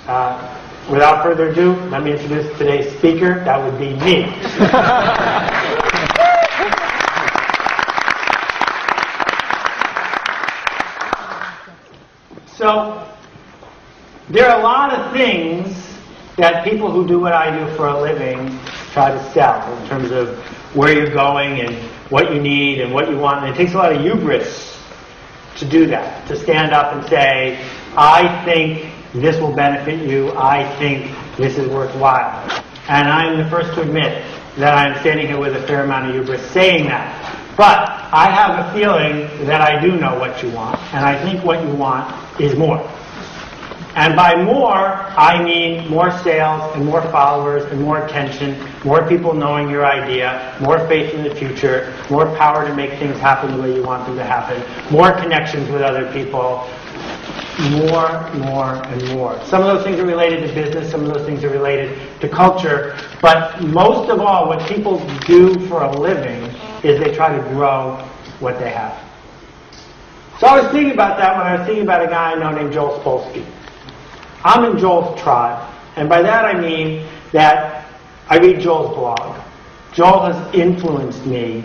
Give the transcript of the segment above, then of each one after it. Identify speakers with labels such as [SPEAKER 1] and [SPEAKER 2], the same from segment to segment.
[SPEAKER 1] Without further ado, let me introduce today's speaker. That would be me. So, there are a lot of things that people who do what I do for a living try to sell in terms of where you're going and what you need and what you want. And it takes a lot of hubris to do that, to stand up and say, I think this will benefit you, I think this is worthwhile. And I'm the first to admit that I'm standing here with a fair amount of hubris saying that. But I have a feeling that I do know what you want, and I think what you want is more. And by more, I mean more sales and more followers and more attention, more people knowing your idea, more faith in the future, more power to make things happen the way you want them to happen, more connections with other people, more, and more. Some of those things are related to business, some of those things are related to culture, but most of all, what people do for a living is they try to grow what they have. So I was thinking about that when I was thinking about a guy I know named Joel Spolsky. I'm in Joel's tribe, and by that I mean that I read Joel's blog. Joel has influenced me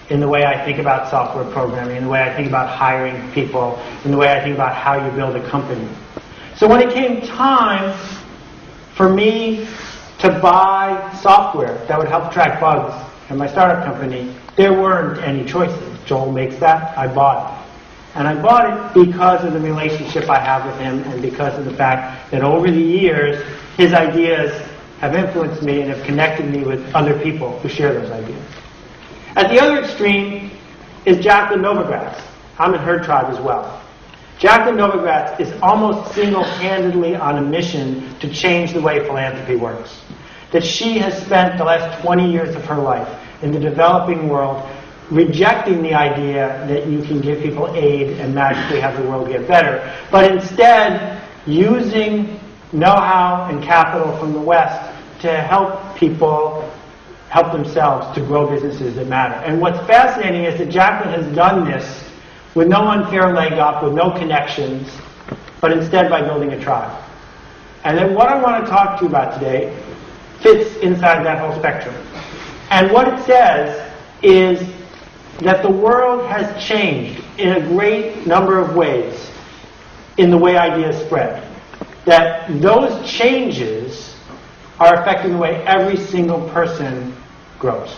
[SPEAKER 1] in the way I think about software programming, in the way I think about hiring people, in the way I think about how you build a company. So when it came time for me to buy software that would help track bugs in my startup company, there weren't any choices. Joel makes that, I bought it. And I bought it because of the relationship I have with him and because of the fact that over the years, his ideas have influenced me and have connected me with other people who share those ideas. At the other extreme is Jacqueline Novogratz. I'm in her tribe as well. Jacqueline Novogratz is almost single-handedly on a mission to change the way philanthropy works. That she has spent the last 20 years of her life in the developing world rejecting the idea that you can give people aid and magically have the world get better, but instead using know-how and capital from the West to help people help themselves to grow businesses that matter. And what's fascinating is that Jacqueline has done this with no unfair leg up, with no connections, but instead by building a tribe. And then what I want to talk to you about today fits inside that whole spectrum. And what it says is that the world has changed in a great number of ways in the way ideas spread. That those changes are affecting the way every single person grows.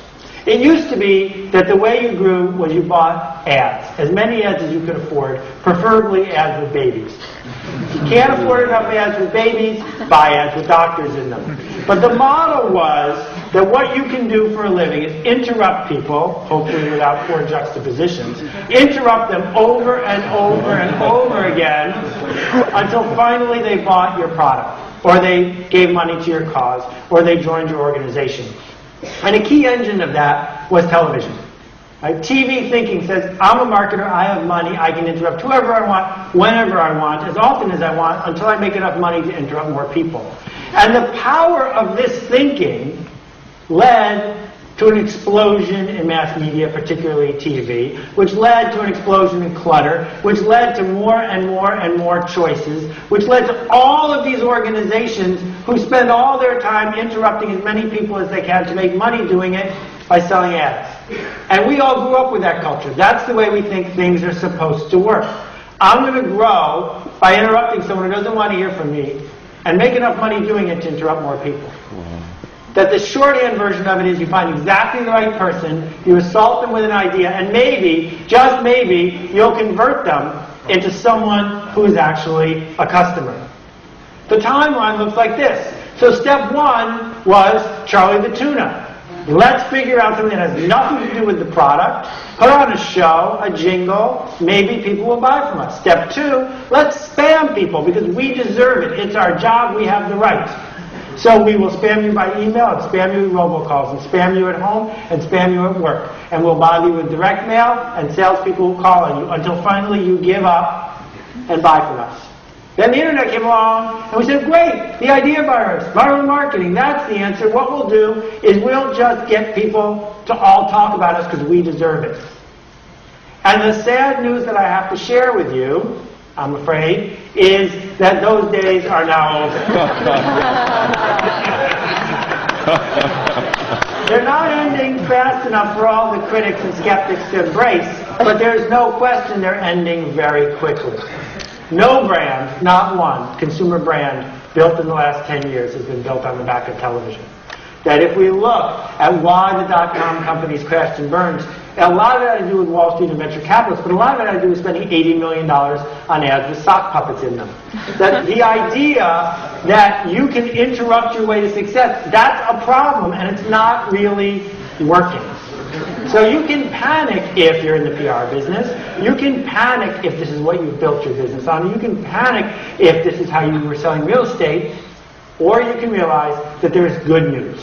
[SPEAKER 1] It used to be that the way you grew was you bought ads, as many ads as you could afford, preferably ads with babies. If you can't afford enough ads with babies, buy ads with doctors in them. But the model was that what you can do for a living is interrupt people, hopefully without poor juxtapositions, interrupt them over and over and over again until finally they bought your product, or they gave money to your cause, or they joined your organization. And a key engine of that was television. Right? TV thinking says, I'm a marketer, I have money, I can interrupt whoever I want, whenever I want, as often as I want, until I make enough money to interrupt more people. And the power of this thinking led to an explosion in mass media, particularly TV, which led to an explosion in clutter, which led to more and more and more choices, which led to all of these organizations who spend all their time interrupting as many people as they can to make money doing it by selling ads. And we all grew up with that culture. That's the way we think things are supposed to work. I'm going to grow by interrupting someone who doesn't want to hear from me and make enough money doing it to interrupt more people. That the shorthand version of it is you find exactly the right person, you assault them with an idea, and maybe, just maybe, you'll convert them into someone who is actually a customer. The timeline looks like this. So step one was Charlie the Tuna. Let's figure out something that has nothing to do with the product, put on a show, a jingle, maybe people will buy from us. Step two, let's spam people because we deserve it. It's our job, we have the right. So we will spam you by email, and spam you with robocalls, and spam you at home, and spam you at work. And we'll bother you with direct mail, and salespeople will call on you until finally you give up and buy from us. Then the internet came along, and we said, great, the idea virus, viral marketing, that's the answer. What we'll do is we'll just get people to all talk about us because we deserve it. And the sad news that I have to share with you I'm afraid, is that those days are now over. They're not ending fast enough for all the critics and skeptics to embrace, but there's no question they're ending very quickly. No brand, not one, consumer brand built in the last 10 years has been built on the back of television. That if we look at why the dot-com companies crashed and burned, a lot of it had to do with Wall Street and venture capitalists, but a lot of it had to do with spending $80 million on ads with sock puppets in them. That the idea that you can interrupt your way to success, that's a problem, and it's not really working. So you can panic if you're in the PR business. You can panic if this is what you've built your business on. You can panic if this is how you were selling real estate. Or you can realize that there is good news.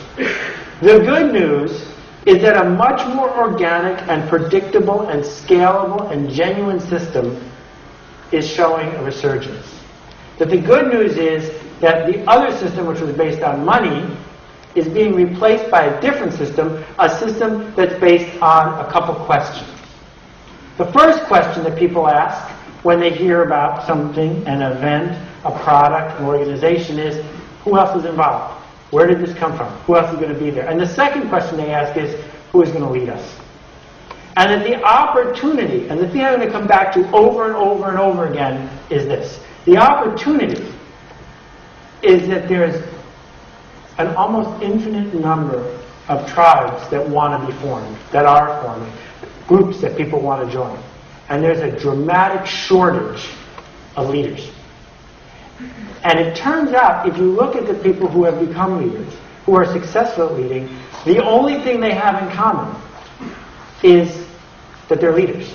[SPEAKER 1] The good news is that a much more organic and predictable and scalable and genuine system is showing a resurgence. That the good news is that the other system, which was based on money, is being replaced by a different system, a system that's based on a couple questions. The first question that people ask when they hear about something, an event, a product, an organization is, who else is involved? Where did this come from? Who else is going to be there? And the second question they ask is, who is going to lead us? And that the opportunity, and the thing I'm going to come back to over and over and over again is this. The opportunity is that there's an almost infinite number of tribes that want to be formed, that are forming, groups that people want to join. And there's a dramatic shortage of leaders. And it turns out, if you look at the people who have become leaders, who are successful at leading, the only thing they have in common is that they're leaders.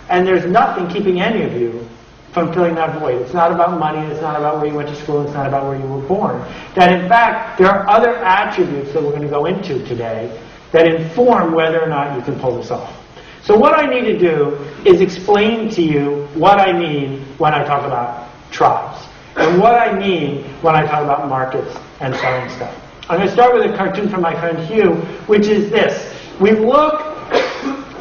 [SPEAKER 1] And there's nothing keeping any of you from filling that void. It's not about money, it's not about where you went to school, it's not about where you were born. That in fact, there are other attributes that we're going to go into today that inform whether or not you can pull this off. So what I need to do is explain to you what I mean when I talk about tribes. And what I mean when I talk about markets and selling stuff. I'm going to start with a cartoon from my friend Hugh, which is this. We look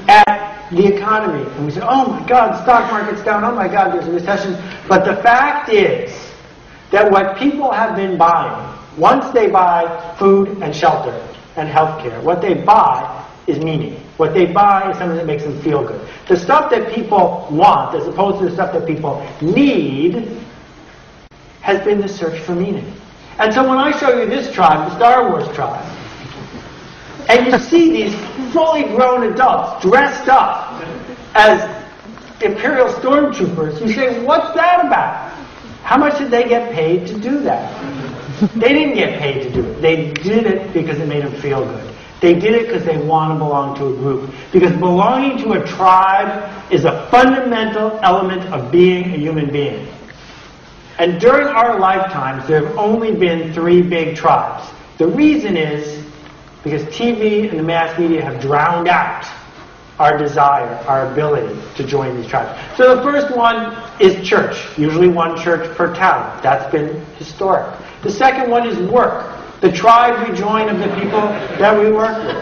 [SPEAKER 1] at the economy and we say, oh my God, the stock market's down, oh my God, there's a recession. But the fact is that what people have been buying, once they buy food and shelter and healthcare, what they buy is meaning. What they buy is something that makes them feel good. The stuff that people want, as opposed to the stuff that people need, has been the search for meaning. And so when I show you this tribe, the Star Wars tribe, and you see these fully grown adults dressed up as Imperial stormtroopers, you say, what's that about? How much did they get paid to do that? They didn't get paid to do it. They did it because it made them feel good. They did it because they want to belong to a group. Because belonging to a tribe is a fundamental element of being a human being. And during our lifetimes, there have only been 3 big tribes. The reason is because TV and the mass media have drowned out our desire, our ability to join these tribes. So the first one is church, usually one church per town. That's been historic. The second one is work, the tribe we join of the people that we work with.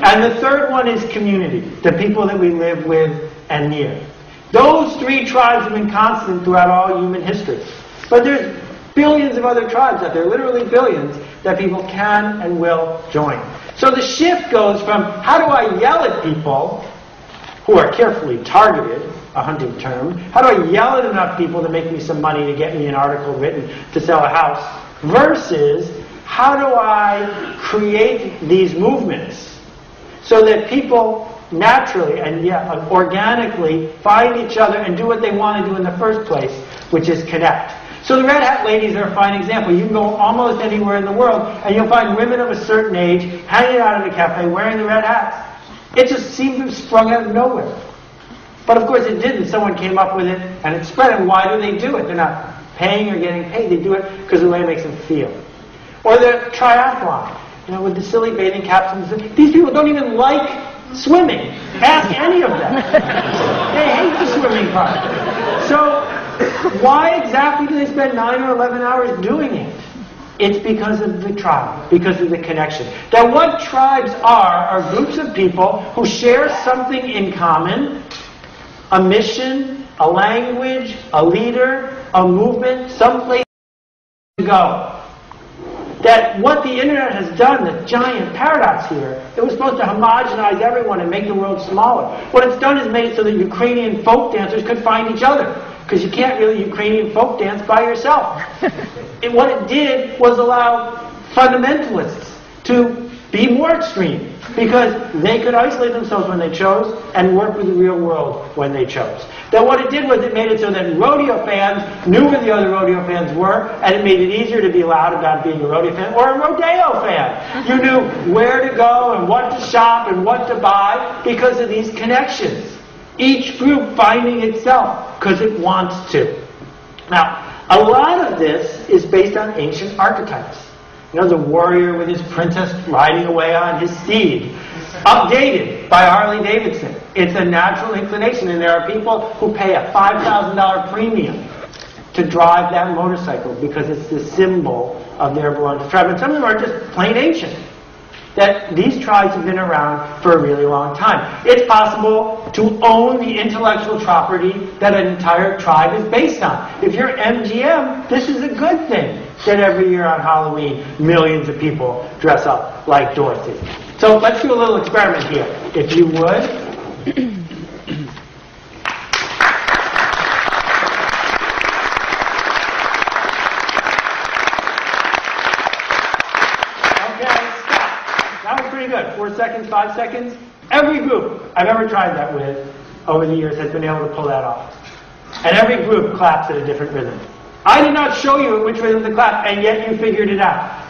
[SPEAKER 1] And the third one is community, the people that we live with and near. Those 3 tribes have been constant throughout all human history. But there's billions of other tribes out there, literally billions, that people can and will join. So the shift goes from, how do I yell at people who are carefully targeted, a hunting term, how do I yell at enough people to make me some money to get me an article written to sell a house, versus how do I create these movements so that people naturally and organically find each other and do what they want to do in the first place, which is connect. So the Red Hat ladies are a fine example. You can go almost anywhere in the world and you'll find women of a certain age hanging out at a cafe wearing the red hats. It just seemed to have sprung out of nowhere. But of course it didn't. Someone came up with it and it spread. And why do they do it? They're not paying or getting paid. They do it because of the way it makes them feel. Or the triathlon, with the silly bathing caps. These people don't even like swimming. Ask any of them. They hate the swimming part. So why exactly do they spend 9 or 11 hours doing it? It's because of the tribe, because of the connection. That what tribes are groups of people who share something in common, a mission, a language, a leader, a movement, someplace to go. That what the internet has done, the giant paradox here, it was supposed to homogenize everyone and make the world smaller. What it's done is made it so that Ukrainian folk dancers could find each other. Because you can't really Ukrainian folk dance by yourself. What it did was allow fundamentalists to be more extreme. Because they could isolate themselves when they chose and work with the real world when they chose. Then what it did was it made it so that rodeo fans knew where the other rodeo fans were, and it made it easier to be loud about being a rodeo fan or a rodeo fan. You knew where to go and what to shop and what to buy because of these connections. Each group finding itself because it wants to. Now, a lot of this is based on ancient archetypes. You know, the warrior with his princess riding away on his steed. Updated by Harley Davidson. It's a natural inclination, and there are people who pay a $5,000 premium to drive that motorcycle because it's the symbol of their belonging to tribe. And some of them are just plain ancient. That these tribes have been around for a really long time. It's possible to own the intellectual property that an entire tribe is based on. If you're MGM, this is a good thing that every year on Halloween, millions of people dress up like Dorothy. So let's do a little experiment here. If you would. Good. 4 seconds, 5 seconds. Every group I've ever tried that with over the years has been able to pull that off. And every group claps at a different rhythm. I did not show you which rhythm to clap, and yet you figured it out.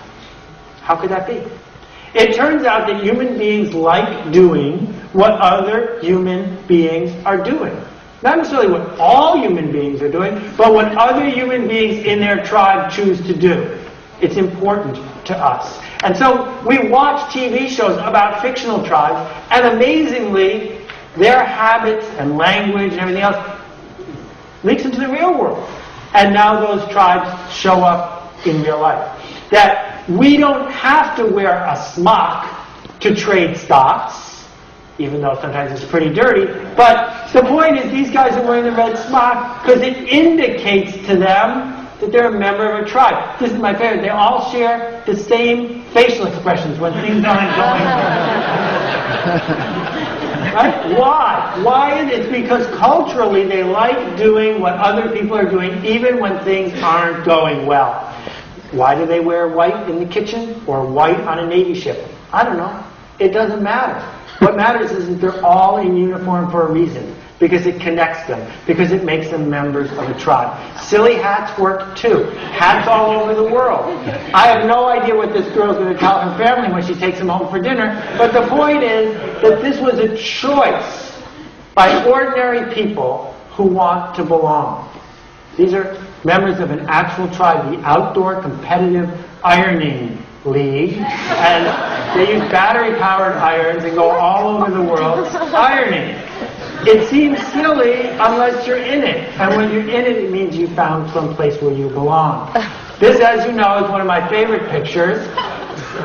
[SPEAKER 1] How could that be? It turns out that human beings like doing what other human beings are doing. Not necessarily what all human beings are doing, but what other human beings in their tribe choose to do. It's important to us. And so we watch TV shows about fictional tribes, and amazingly, their habits and language and everything else leaks into the real world. And now those tribes show up in real life. That we don't have to wear a smock to trade stocks, even though sometimes it's pretty dirty. But the point is, these guys are wearing the red smock because it indicates to them that they're a member of a tribe. This is my favorite. They all share the same facial expressions when things aren't going well. Right? Why? Why is it? It's because culturally they like doing what other people are doing even when things aren't going well. Why do they wear white in the kitchen or white on a Navy ship? I don't know. It doesn't matter. What matters is that they're all in uniform for a reason. Because it connects them. Because it makes them members of a tribe. Silly hats work too. Hats all over the world. I have no idea what this girl's going to tell her family when she takes them home for dinner. But the point is that this was a choice by ordinary people who want to belong. These are members of an actual tribe, the Outdoor Competitive Ironing League. And they use battery-powered irons and go all over the world ironing. It seems silly unless you're in it. And when you're in it, it means you found some place where you belong. This, as you know, is one of my favorite pictures.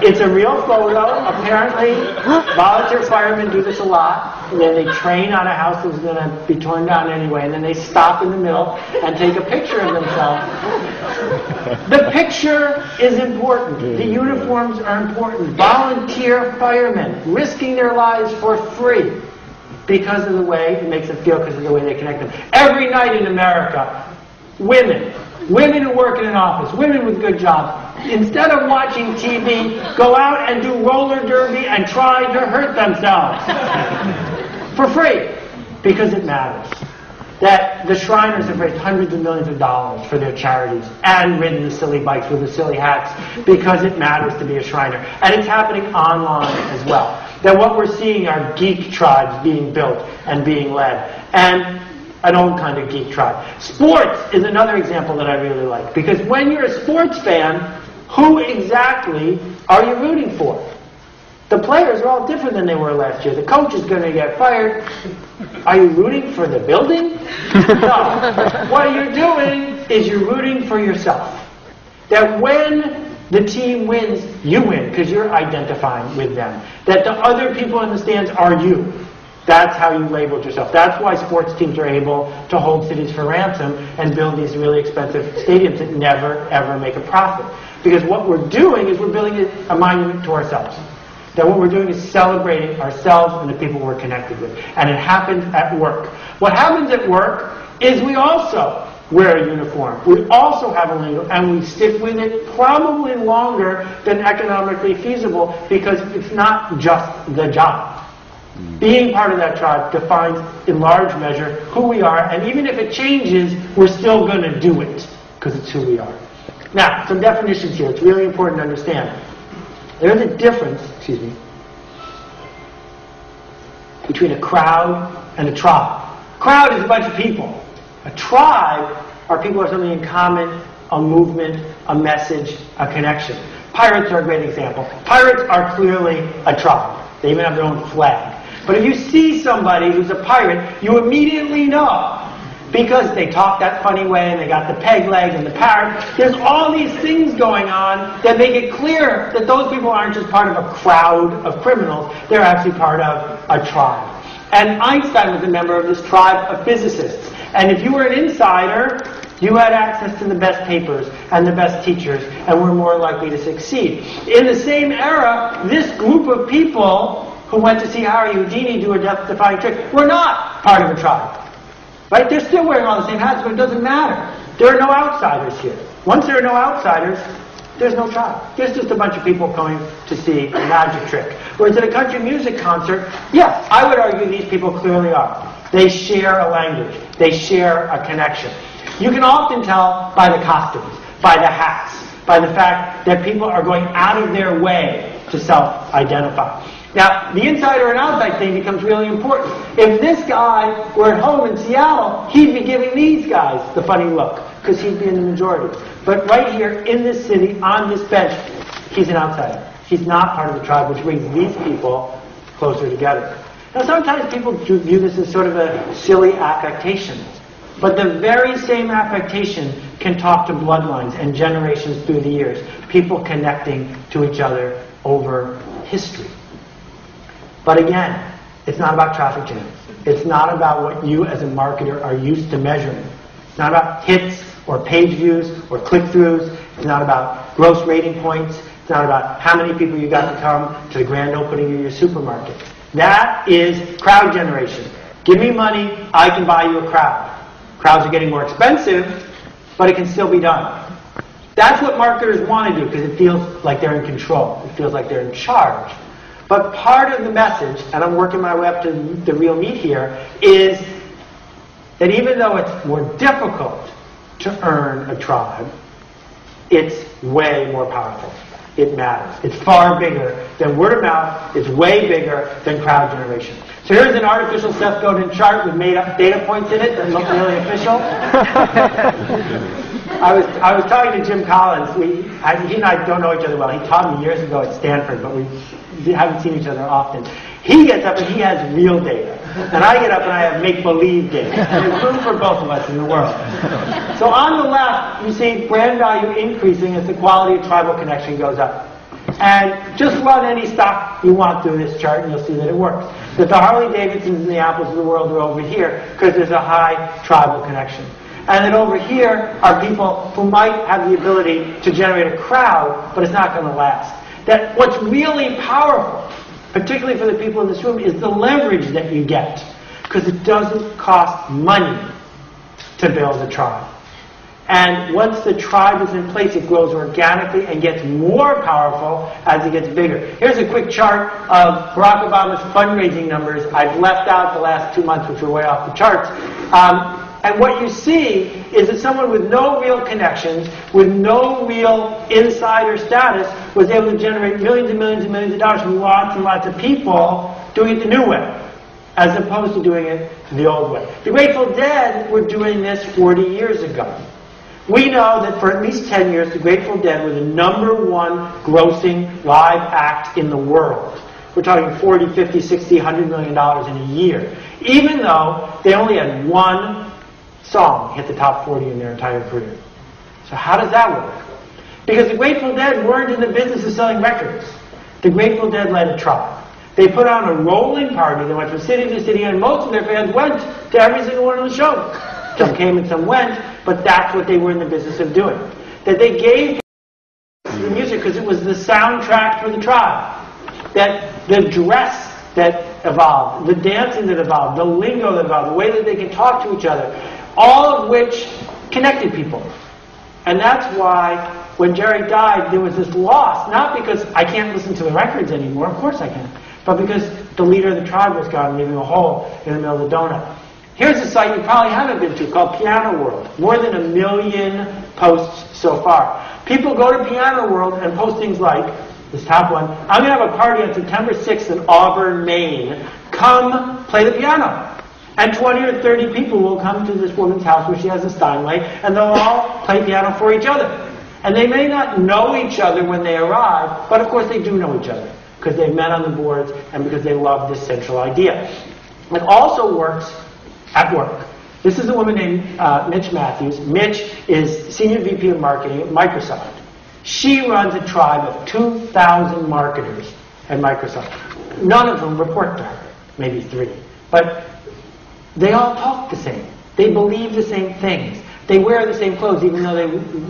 [SPEAKER 1] It's a real photo. Apparently, volunteer firemen do this a lot. And then they train on a house that's going to be torn down anyway. And then they stop in the middle and take a picture of themselves. The picture is important. The uniforms are important. Volunteer firemen risking their lives for free. Because of the way it makes them feel, because of the way they connect them. Every night in America, women who work in an office, women with good jobs, instead of watching TV, go out and do roller derby and try to hurt themselves. For free. Because it matters. That the Shriners have raised hundreds of millions of dollars for their charities and ridden the silly bikes with the silly hats because it matters to be a Shriner. And it's happening online as well. That what we're seeing are geek tribes being built and being led. And an old kind of geek tribe. Sports is another example that I really like. Because when you're a sports fan, who exactly are you rooting for? The players are all different than they were last year. The coach is going to get fired. Are you rooting for the building? No. What you're doing is you're rooting for yourself. That when the team wins, you win because you're identifying with them. That the other people in the stands are you. That's how you label yourself. That's why sports teams are able to hold cities for ransom and build these really expensive stadiums that never, ever make a profit. Because what we're doing is we're building a monument to ourselves. That what we're doing is celebrating ourselves and the people we're connected with. And it happens at work. What happens at work is we also wear a uniform. We also have a lingo, and we stick with it probably longer than economically feasible because it's not just the job. Being part of that tribe defines, in large measure, who we are, and even if it changes, we're still going to do it because it's who we are. Now, some definitions here. It's really important to understand. There's a difference, between a crowd and a tribe. A crowd is a bunch of people. A tribe are people who have something in common, a movement, a message, a connection. Pirates are a great example. Pirates are clearly a tribe. They even have their own flag. But if you see somebody who's a pirate, you immediately know. Because they talk that funny way, and they got the peg leg and the parrot. There's all these things going on that make it clear that those people aren't just part of a crowd of criminals. They're actually part of a tribe. And Einstein was a member of this tribe of physicists. And if you were an insider, you had access to the best papers and the best teachers, and were more likely to succeed. In the same era, this group of people who went to see Harry Houdini do a death-defying trick were not part of a tribe. Right? They're still wearing all the same hats, but it doesn't matter. There are no outsiders here. Once there are no outsiders, there's no tribe. There's just a bunch of people coming to see a magic trick. Whereas at a country music concert, yes, I would argue these people clearly are. They share a language. They share a connection. You can often tell by the costumes, by the hats, by the fact that people are going out of their way to self-identify. Now, the insider and outside thing becomes really important. If this guy were at home in Seattle, he'd be giving these guys the funny look, because he'd be in the majority. But right here, in this city, on this bench, he's an outsider. He's not part of the tribe, which brings these people closer together. Now, sometimes people view this as sort of a silly affectation. But the very same affectation can talk to bloodlines and generations through the years. People connecting to each other over history. But again, it's not about traffic jams. It's not about what you as a marketer are used to measuring. It's not about hits or page views or click-throughs. It's not about gross rating points. It's not about how many people you got to come to the grand opening of your supermarket. That is crowd generation. Give me money, I can buy you a crowd. Crowds are getting more expensive, but it can still be done. That's what marketers want to do because it feels like they're in control. It feels like they're in charge. But part of the message, and I'm working my way up to the real meat here, is that even though it's more difficult to earn a tribe, it's way more powerful. It matters. It's far bigger than word of mouth. It's way bigger than crowd generation. So here's an artificial Seth Godin chart with made-up data points in it that look really official. I was talking to Jim Collins. He and I don't know each other well. He taught me years ago at Stanford, but we haven't seen each other often. He gets up and he has real data. And I get up and I have make-believe data. And there's room for both of us in the world. So on the left, you see brand value increasing as the quality of tribal connection goes up. And just run any stock you want through this chart and you'll see that it works. That the Harley-Davidsons and the Apples of the world are over here because there's a high tribal connection. And then over here are people who might have the ability to generate a crowd, but it's not going to last. That what's really powerful, particularly for the people in this room, is the leverage that you get. Because it doesn't cost money to build a tribe. And once the tribe is in place, it grows organically and gets more powerful as it gets bigger. Here's a quick chart of Barack Obama's fundraising numbers. I've left out the last 2 months, which are way off the charts. And what you see is that someone with no real connections, with no real insider status, was able to generate millions and millions and millions of dollars from lots and lots of people doing it the new way, as opposed to doing it the old way. The Grateful Dead were doing this 40 years ago. We know that for at least 10 years, the Grateful Dead were the #1 grossing live act in the world. We're talking 40, 50, 60, $100 million in a year. Even though they only had one song hit the top 40 in their entire career. So how does that work? Because the Grateful Dead weren't in the business of selling records. The Grateful Dead led a tribe. They put on a rolling party. They went from city to city, and most of their fans went to every single one of the shows. Some came and some went, but that's what they were in the business of doing. That they gave the music because it was the soundtrack for the tribe. That the dress that evolved, the dancing that evolved, the lingo that evolved, the way that they could talk to each other, all of which connected people. And that's why when Jerry died, there was this loss, not because I can't listen to the records anymore, of course I can, but because the leader of the tribe was gone, leaving a hole in the middle of the donut. Here's a site you probably haven't been to called Piano World. More than 1 million posts so far. People go to Piano World and post things like, this top one, I'm going to have a party on September 6th in Auburn, Maine. Come play the piano. And 20 or 30 people will come to this woman's house where she has a Steinway, and they'll all play piano for each other. And they may not know each other when they arrive, but of course they do know each other, because they've met on the boards and because they love this central idea. It also works at work. This is a woman named Mitch Matthews. Mitch is Senior VP of Marketing at Microsoft. She runs a tribe of 2,000 marketers at Microsoft. None of them report to her, maybe 3. But they all talk the same. They believe the same things. They wear the same clothes, even though they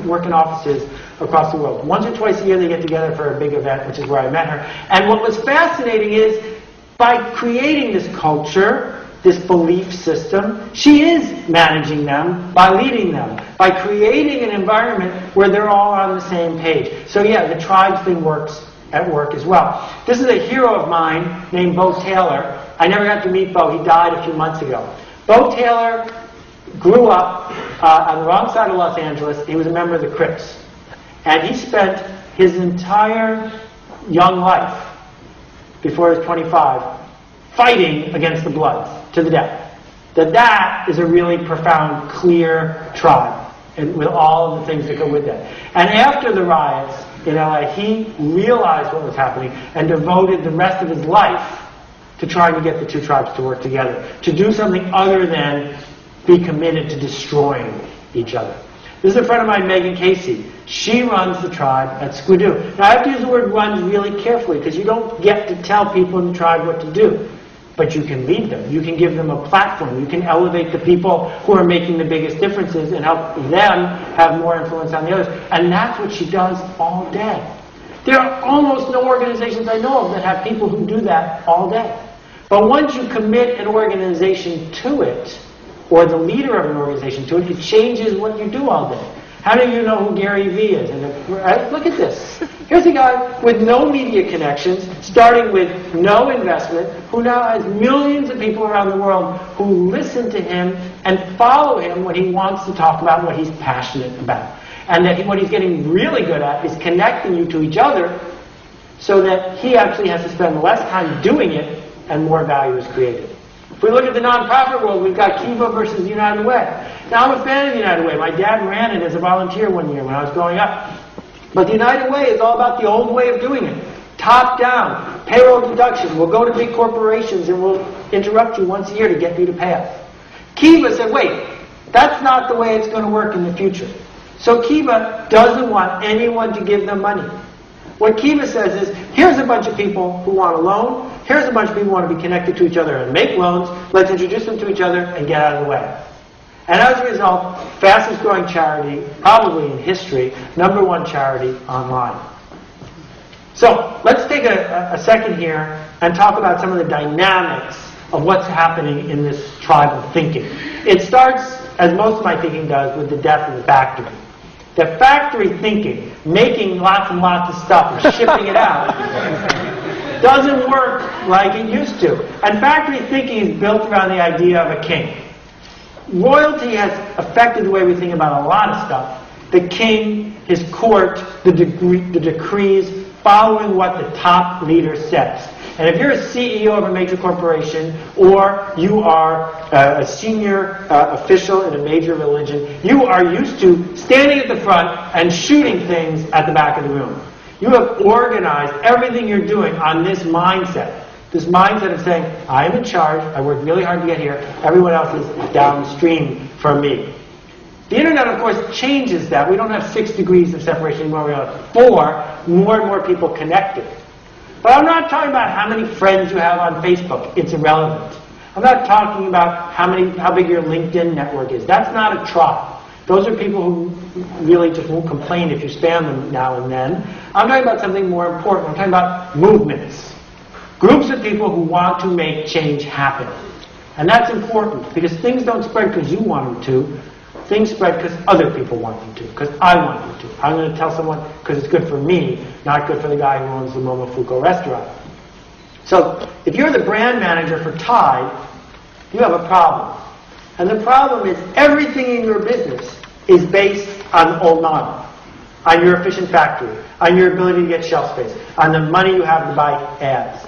[SPEAKER 1] work in offices across the world. Once or twice a year, they get together for a big event, which is where I met her. And what was fascinating is, by creating this culture, this belief system, she is managing them by leading them, by creating an environment where they're all on the same page. So yeah, the tribes thing works at work as well. This is a hero of mine named Bo Taylor. I never got to meet Bo. He died a few months ago. Bo Taylor grew up on the wrong side of Los Angeles. He was a member of the Crips. And he spent his entire young life, before he was 25, fighting against the Bloods to the death. That is a really profound, clear tribe, and with all of the things that go with that. And after the riots in LA, he realized what was happening and devoted the rest of his life to trying to get the two tribes to work together, to do something other than be committed to destroying each other. This is a friend of mine, Megan Casey. She runs the tribe at Squidoo. Now I have to use the word runs really carefully because you don't get to tell people in the tribe what to do. But you can lead them. You can give them a platform. You can elevate the people who are making the biggest differences and help them have more influence on the others. And that's what she does all day. There are almost no organizations I know of that have people who do that all day. But once you commit an organization to it, or the leader of an organization to it, it changes what you do all day. How many of you know who Gary Vee is? Right? Look at this. Here's a guy with no media connections, starting with no investment, who now has millions of people around the world who listen to him and follow him when he wants to talk about what he's passionate about. And that what he's getting really good at is connecting you to each other so that he actually has to spend less time doing it and more value is created. If we look at the nonprofit world, we've got Kiva versus United Way. Now, I'm a fan of the United Way. My dad ran it as a volunteer one year when I was growing up. But the United Way is all about the old way of doing it. Top down, payroll deduction. We'll go to big corporations and we'll interrupt you once a year to get you to pay us. Kiva said, wait, that's not the way it's going to work in the future. So Kiva doesn't want anyone to give them money. What Kiva says is, here's a bunch of people who want a loan. Here's a bunch of people who want to be connected to each other and make loans. Let's introduce them to each other and get out of the way. And as a result, fastest growing charity, probably in history, #1 charity online. So let's take a second here and talk about some of the dynamics of what's happening in this tribal thinking. It starts, as most of my thinking does, with the death of the factory. The factory thinking, making lots and lots of stuff and shipping it out, doesn't work like it used to. And factory thinking is built around the idea of a king. Royalty has affected the way we think about a lot of stuff. The king, his court, the decrees, following what the top leader says. And if you're a CEO of a major corporation, or you are a senior official in a major religion, you are used to standing at the front and shooting things at the back of the room. You have organized everything you're doing on this mindset. This mindset of saying, I am in charge, I worked really hard to get here, everyone else is downstream from me. The internet, of course, changes that. We don't have 6 degrees of separation anymore, we have 4, more and more people connected. But I'm not talking about how many friends you have on Facebook. It's irrelevant. I'm not talking about how big your LinkedIn network is. That's not a tribe. Those are people who really just won't complain if you spam them now and then. I'm talking about something more important. I'm talking about movements. Groups of people who want to make change happen. And that's important because things don't spread because you want them to. Things spread because other people want them to, because I want them to. I'm going to tell someone because it's good for me, not good for the guy who owns the Momofuku restaurant. So if you're the brand manager for Tide, you have a problem. And the problem is everything in your business is based on the old model, on your efficient factory, on your ability to get shelf space, on the money you have to buy ads.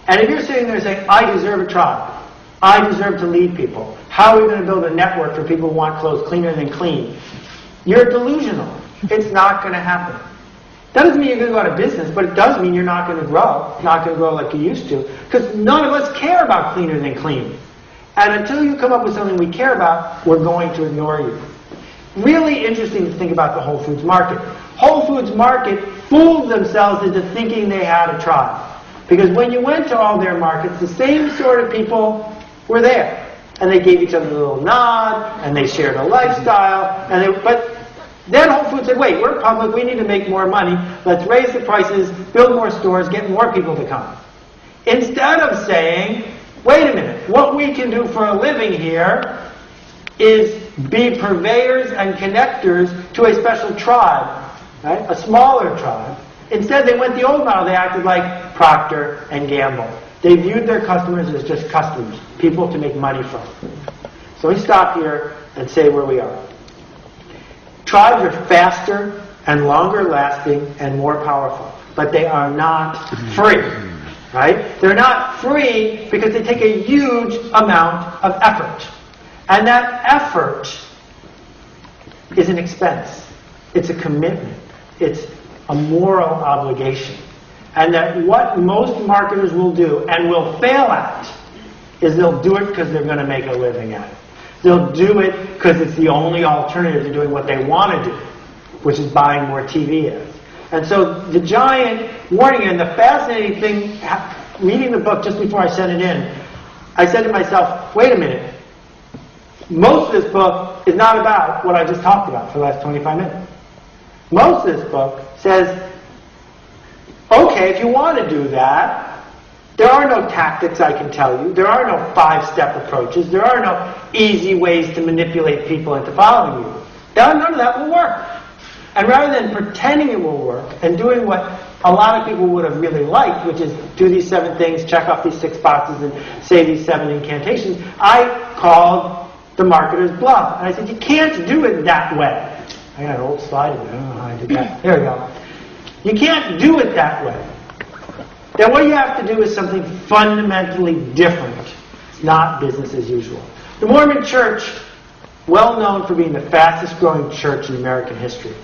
[SPEAKER 1] And if you're sitting there saying, I deserve a tribe, I deserve to lead people, how are we going to build a network for people who want clothes cleaner than clean? You're delusional. It's not going to happen. That doesn't mean you're going to go out of business, but it does mean you're not going to grow. Not going to grow like you used to, because none of us care about cleaner than clean. And until you come up with something we care about, we're going to ignore you. Really interesting to think about the Whole Foods market. Whole Foods market fooled themselves into thinking they had a tribe. Because when you went to all their markets, the same sort of people were there. And they gave each other a little nod, and they shared a lifestyle. But then Whole Foods said, wait, we're public, we need to make more money. Let's raise the prices, build more stores, get more people to come. Instead of saying, wait a minute, what we can do for a living here is be purveyors and connectors to a special tribe, right? A smaller tribe. Instead, they went the old model. They acted like Procter and Gamble. They viewed their customers as just customers, people to make money from. So we stop here and say where we are. Tribes are faster and longer lasting and more powerful, but they are not free. Right? They're not free because they take a huge amount of effort. And that effort is an expense. It's a commitment. It's a moral obligation. And that what most marketers will do and will fail at is they'll do it because they're going to make a living at it. They'll do it because it's the only alternative to doing what they want to do, which is buying more TV ads. And so the giant warning, and the fascinating thing, reading the book just before I sent it in, I said to myself, wait a minute. Most of this book is not about what I just talked about for the last 25 minutes. Most of this book says, okay, if you want to do that, there are no tactics I can tell you. There are no 5-step approaches. There are no easy ways to manipulate people into following you. None of that will work. And rather than pretending it will work and doing what a lot of people would have really liked, which is do these 7 things, check off these 6 boxes, and say these 7 incantations, I called the marketer's bluff. And I said, you can't do it that way. I got an old slide in there. I don't know how I did that. There we go. You can't do it that way. Then what you have to do is something fundamentally different, not business as usual. The Mormon Church, well known for being the fastest growing church in American history.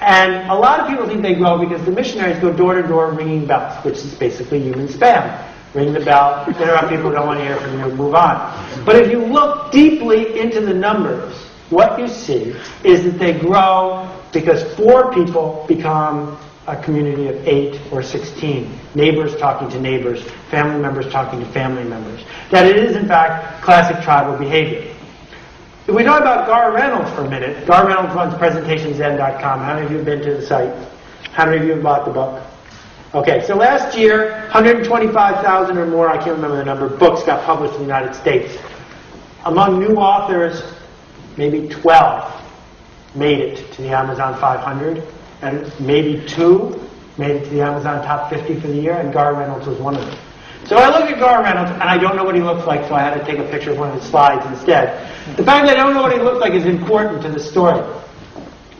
[SPEAKER 1] And a lot of people think they grow because the missionaries go door to door ringing bells, which is basically human spam. Ring the bell, interrupt people who don't want to hear from you, move on. But if you look deeply into the numbers, what you see is that they grow because 4 people become a community of 8 or 16. Neighbors talking to neighbors, family members talking to family members. That it is, in fact, classic tribal behavior. If we talk about Gar Reynolds for a minute, Gar Reynolds runs PresentationZen.com. How many of you have been to the site? How many of you have bought the book? Okay, so last year, 125,000 or more, I can't remember the number, books got published in the United States. Among new authors, maybe 12 made it to the Amazon 500, and maybe 2 made it to the Amazon top 50 for the year, and Gar Reynolds was one of them. So I look at Gar Reynolds, and I don't know what he looks like, so I had to take a picture of one of his slides instead. The fact that I don't know what he looks like is important to the story.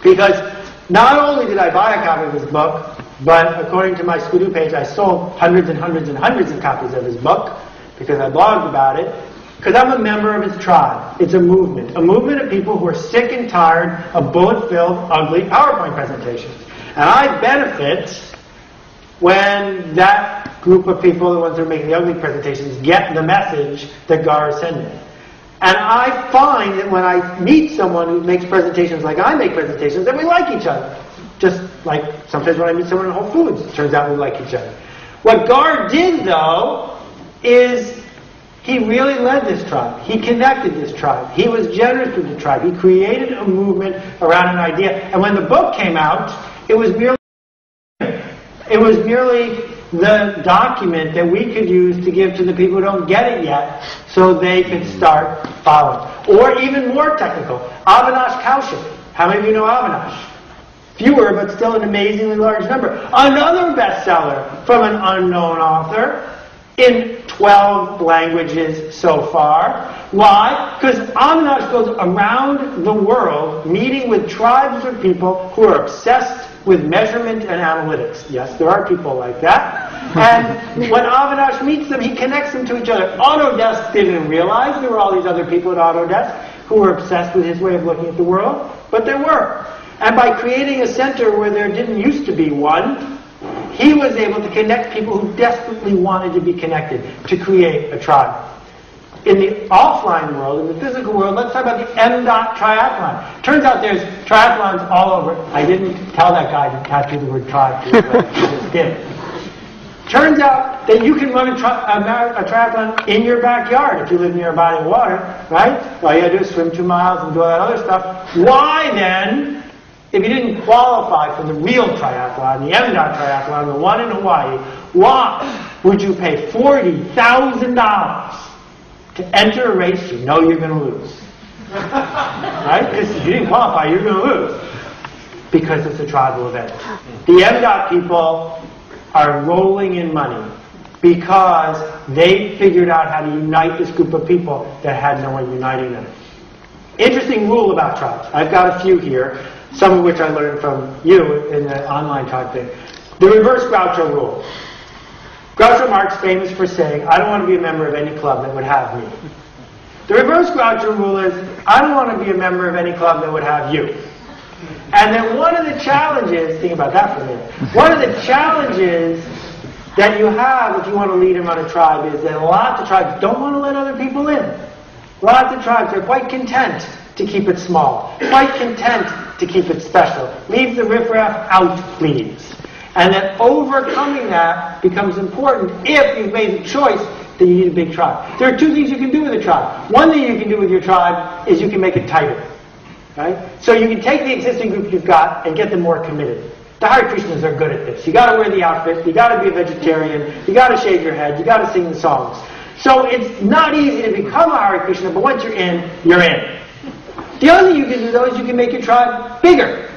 [SPEAKER 1] Because not only did I buy a copy of his book, but according to my Skidoo page, I sold hundreds and hundreds and hundreds of copies of his book, because I blogged about it, because I'm a member of his tribe. It's a movement of people who are sick and tired of bullet-filled, ugly PowerPoint presentations. And I benefit when that group of people, the ones that are making the ugly presentations, get the message that Gar is sending. And I find that when I meet someone who makes presentations like I make presentations, that we like each other. Just like sometimes when I meet someone in Whole Foods, it turns out we like each other. What Gar did, though, is he really led this tribe. He connected this tribe. He was generous with the tribe. He created a movement around an idea. And when the book came out, it was merely the document that we could use to give to the people who don't get it yet so they could start following. Or even more technical, Avinash Kaushik. How many of you know Avinash? Fewer, but still an amazingly large number. Another bestseller from an unknown author in 12 languages so far. Why? Because Avinash goes around the world meeting with tribes of people who are obsessed with measurement and analytics. Yes, there are people like that. And when Avinash meets them, he connects them to each other. Autodesk didn't realize there were all these other people at Autodesk who were obsessed with his way of looking at the world, but there were. And by creating a center where there didn't used to be one, he was able to connect people who desperately wanted to be connected to create a tribe. In the offline world, in the physical world, let's talk about the M.Dot triathlon. Turns out there's triathlons all over. I didn't tell that guy to tattoo the word tribe. He just did. Turns out that you can run a triathlon in your backyard if you live near a body of water, right? All you gotta do is swim 2 miles and do all that other stuff. Why then, if you didn't qualify for the real triathlon, the M.Dot triathlon, the one in Hawaii, why would you pay $40,000 to enter a race you know you're going to lose? Right? Because if you didn't qualify, you're going to lose. Because it's a tribal event. The M.Dot people are rolling in money because they figured out how to unite this group of people that had no one uniting them. Interesting rule about tribes. I've got a few here, some of which I learned from you in the online tribe thing. The reverse Groucho rule. Groucho Marx famous for saying, I don't want to be a member of any club that would have me. The reverse Groucho rule is, I don't want to be a member of any club that would have you. And then one of the challenges, think about that for a minute, one of the challenges that you have if you want to lead and run a tribe is that lots of tribes don't want to let other people in. Lots of tribes are quite content to keep it small, quite content to keep it special. Leave the riffraff out, please. And that overcoming that becomes important if you've made the choice that you need a big tribe. There are two things you can do with a tribe. One thing you can do with your tribe is you can make it tighter. Right? So you can take the existing group you've got and get them more committed. The Hare Krishnas are good at this. You got to wear the outfit, you got to be a vegetarian, you got to shave your head, you got to sing the songs. So it's not easy to become a Hare Krishna, but once you're in, you're in. The other thing you can do, though, is you can make your tribe bigger.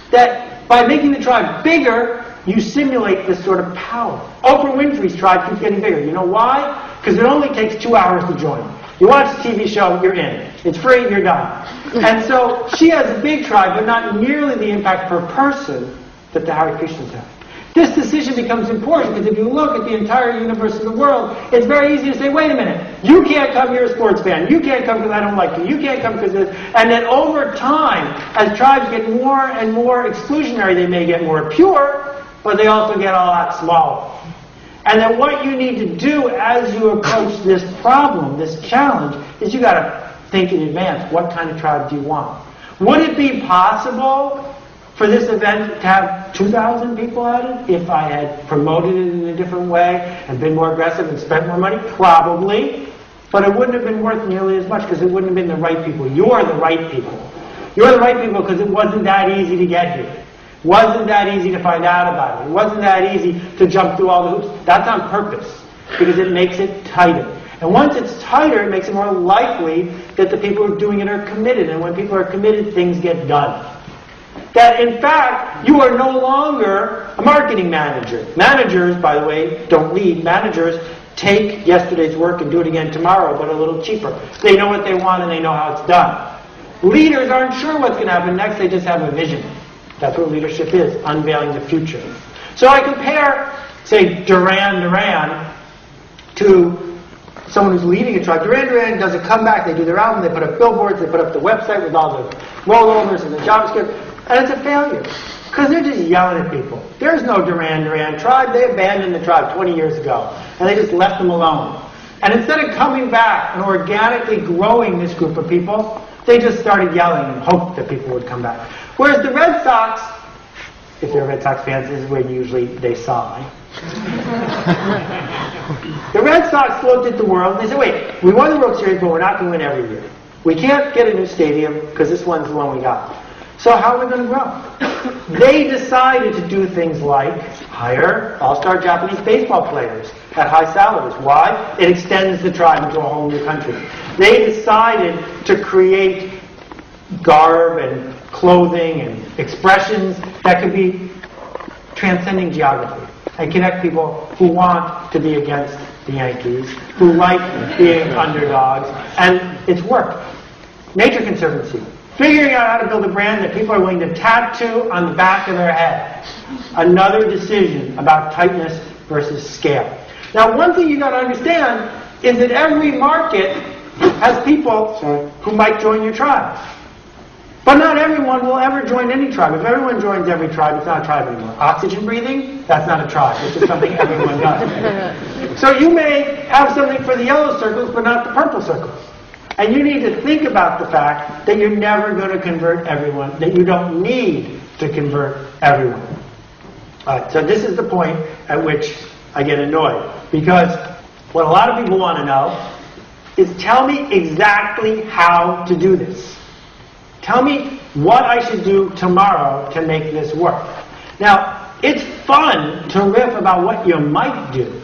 [SPEAKER 1] That by making the tribe bigger, you simulate this sort of power. Oprah Winfrey's tribe keeps getting bigger. You know why? Because it only takes 2 hours to join. You watch the TV show, you're in. It's free, you're done. And so she has a big tribe, but not nearly the impact per person that the Hare Krishnas have. This decision becomes important because if you look at the entire universe of the world, it's very easy to say, wait a minute, you can't come, you're a sports fan. You can't come because I don't like you. You can't come because this. And then over time, as tribes get more and more exclusionary, they may get more pure, but they also get a lot smaller. And then what you need to do as you approach this problem, this challenge, is you got to think in advance, what kind of tribe do you want? Would it be possible for this event to have 2,000 people at it if I had promoted it in a different way and been more aggressive and spent more money? Probably. But it wouldn't have been worth nearly as much because it wouldn't have been the right people. You're the right people. You're the right people because it wasn't that easy to get here. It wasn't that easy to find out about it. It wasn't that easy to jump through all the hoops. That's on purpose because it makes it tighter. And once it's tighter, it makes it more likely that the people who are doing it are committed. And when people are committed, things get done. That, in fact, you are no longer a marketing manager. Managers, by the way, don't lead. Managers take yesterday's work and do it again tomorrow, but a little cheaper. They know what they want and they know how it's done. Leaders aren't sure what's going to happen next. They just have a vision. That's what leadership is, unveiling the future. So I compare, say, Duran Duran to someone who's leading a tribe. Duran Duran does a comeback. They do their album. They put up billboards. They put up the website with all the rollovers and the JavaScript. And it's a failure. Because they're just yelling at people. There's no Duran Duran tribe. They abandoned the tribe 20 years ago. And they just left them alone. And instead of coming back and organically growing this group of people, they just started yelling and hoped that people would come back. Whereas the Red Sox if they're Red Sox fans, this is when usually they sigh. The Red Sox looked at the world and they said, wait, we won the World Series, but we're not going to win every year. We can't get a new stadium because this one's the one we got. So how are we going to grow? They decided to do things like hire all-star Japanese baseball players at high salaries. Why? It extends the tribe into a whole new country. They decided to create garb and clothing and expressions that could be transcending geography and connect people who want to be against the Yankees, who like being underdogs, and it's worked. Nature Conservancy, figuring out how to build a brand that people are willing to tattoo on the back of their head. Another decision about tightness versus scale. Now, one thing you got to understand is that every market has people who might join your tribe. But not everyone will ever join any tribe. If everyone joins every tribe, it's not a tribe anymore. Oxygen breathing, that's not a tribe. It's just something everyone does. So you may have something for the yellow circles, but not the purple circles. And you need to think about the fact that you're never going to convert everyone, that you don't need to convert everyone. So this is the point at which I get annoyed. Because what a lot of people want to know is tell me exactly how to do this. Tell me what I should do tomorrow to make this work. Now, it's fun to riff about what you might do.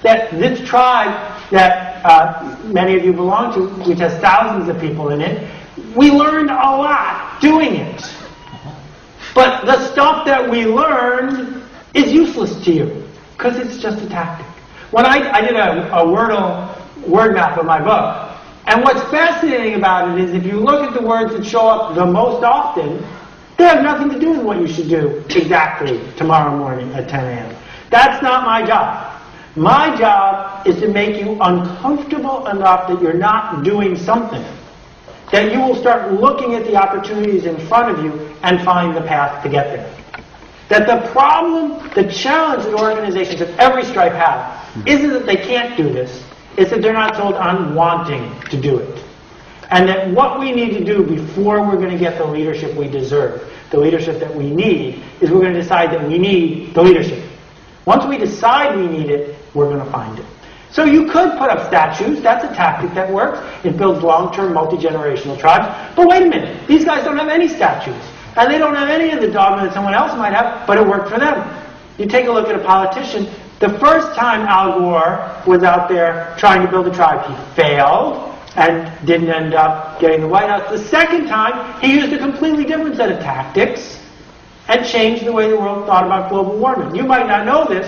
[SPEAKER 1] That this tribe that many of you belong to, which has thousands of people in it, we learned a lot doing it. But the stuff that we learned is useless to you because it's just a tactic. When I did a word map of my book, and what's fascinating about it is if you look at the words that show up the most often, they have nothing to do with what you should do exactly tomorrow morning at 10 a.m. That's not my job. My job is to make you uncomfortable enough that you're not doing something, that you will start looking at the opportunities in front of you and find the path to get there. That the problem, the challenge that organizations of every stripe have isn't that they can't do this, it's that they're not sold on wanting to do it. And that what we need to do before we're going to get the leadership we deserve, the leadership that we need, is we're going to decide that we need the leadership. Once we decide we need it, we're going to find it. So you could put up statues. That's a tactic that works. It builds long-term, multi-generational tribes. But wait a minute. These guys don't have any statues. And they don't have any of the dogma that someone else might have, but it worked for them. You take a look at a politician. The first time Al Gore was out there trying to build a tribe, he failed and didn't end up getting the White House. The second time, he used a completely different set of tactics and changed the way the world thought about global warming. You might not know this,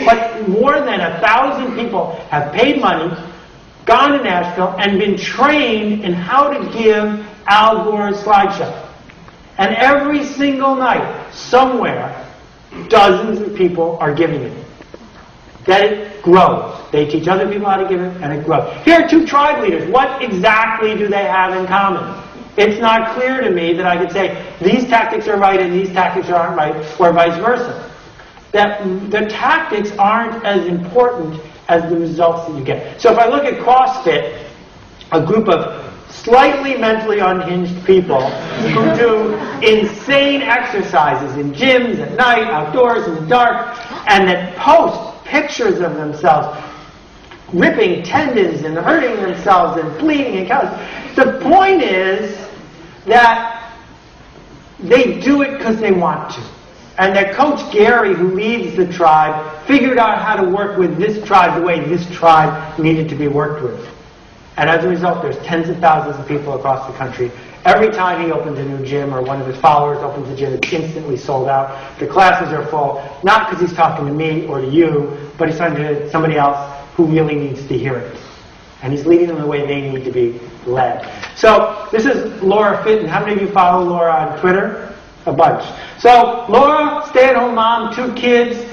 [SPEAKER 1] but more than 1,000 people have paid money, gone to Nashville, and been trained in how to give Al Gore's slideshow. And every single night, somewhere, dozens of people are giving it. That it grows. They teach other people how to give it, and it grows. Here are two tribe leaders. What exactly do they have in common? It's not clear to me that I could say, these tactics are right and these tactics aren't right, or vice versa. That the tactics aren't as important as the results that you get. So if I look at CrossFit, a group of slightly mentally unhinged people who do insane exercises in gyms at night, outdoors, in the dark, and that post pictures of themselves ripping tendons and hurting themselves and bleeding and calluses. The point is that they do it because they want to. And that Coach Gary, who leads the tribe, figured out how to work with this tribe the way this tribe needed to be worked with. And as a result, there's tens of thousands of people across the country. Every time he opens a new gym or one of his followers opens a gym, it's instantly sold out. The classes are full, not because he's talking to me or to you, but he's talking to somebody else who really needs to hear it. And he's leading them the way they need to be led. So this is Laura Fitton. How many of you follow Laura on Twitter? A bunch. So Laura, stay-at-home mom, 2 kids,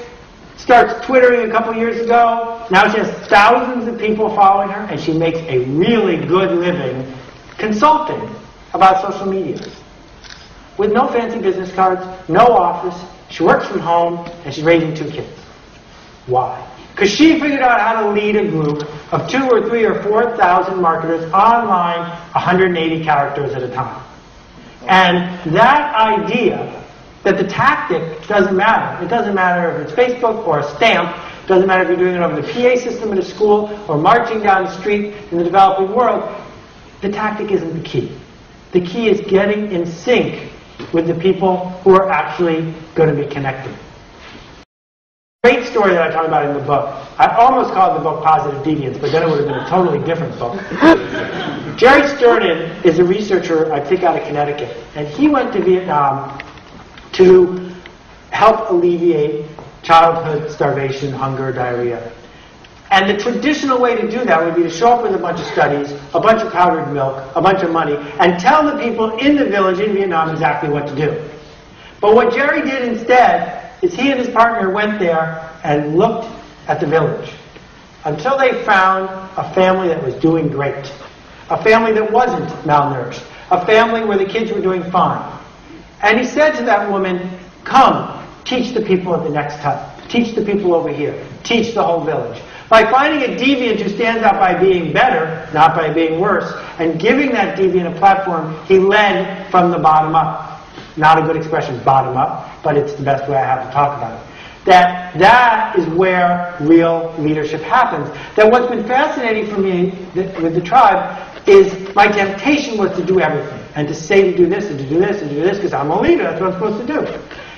[SPEAKER 1] starts Twittering a couple years ago. Now she has thousands of people following her, and she makes a really good living consulting about social media. With no fancy business cards, no office, she works from home, and she's raising 2 kids. Why? Because she figured out how to lead a group of 2 or 3 or 4,000 marketers online, 180 characters at a time. And that idea that the tactic doesn't matter. It doesn't matter if it's Facebook or a stamp. It doesn't matter if you're doing it over the PA system at a school or marching down the street in the developing world. The tactic isn't the key. The key is getting in sync with the people who are actually going to be connected. Great story that I talk about in the book. I almost called the book Positive Deviance, but then it would have been a totally different book. Jerry Sternin is a researcher, I think, out of Connecticut. And he went to Vietnam to help alleviate childhood starvation, hunger, diarrhea. And the traditional way to do that would be to show up with a bunch of studies, a bunch of powdered milk, a bunch of money, and tell the people in the village in Vietnam exactly what to do. But what Jerry did instead is he and his partner went there and looked at the village until they found a family that was doing great, a family that wasn't malnourished, a family where the kids were doing fine. And he said to that woman, come, teach the people at the next hut, teach the people over here, teach the whole village. By finding a deviant who stands out by being better, not by being worse, and giving that deviant a platform, he led from the bottom up. Not a good expression, bottom up, but it's the best way I have to talk about it. That is where real leadership happens. That what's been fascinating for me with the tribe is my temptation was to do everything, and to say to do this, and to do this, and to do this, because I'm a leader, that's what I'm supposed to do.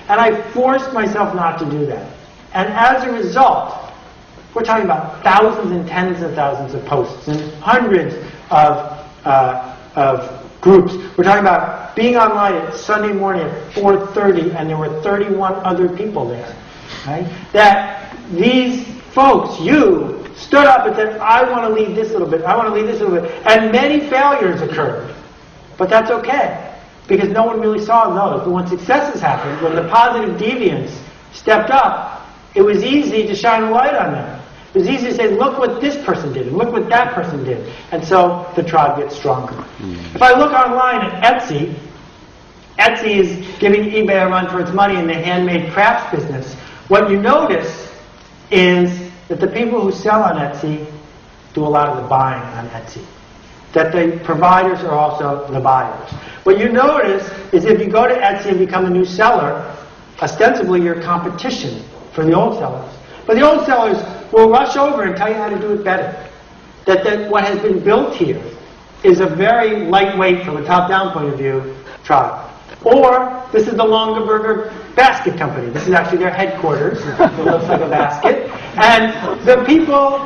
[SPEAKER 1] And I forced myself not to do that. And as a result, we're talking about thousands and tens of thousands of posts, and hundreds of groups. We're talking about being online at Sunday morning at 4:30, and there were 31 other people there. Right? That these folks, you, stood up and said, I want to lead this little bit, I want to lead this little bit. And many failures occurred. But that's okay, because no one really saw those. But when successes happened, when the positive deviants stepped up, it was easy to shine a light on them. It was easy to say, look what this person did, and look what that person did. And so the tribe gets stronger. If I look online at Etsy, Etsy is giving eBay a run for its money in the handmade crafts business. What you notice is that the people who sell on Etsy do a lot of the buying on Etsy. That the providers are also the buyers. What you notice is if you go to Etsy and become a new seller, ostensibly you're competition for the old sellers. But the old sellers will rush over and tell you how to do it better. That what has been built here is a very lightweight, from a top-down point of view, tribe. Or this is the Longaberger Basket Company. This is actually their headquarters. It looks like a basket. And the people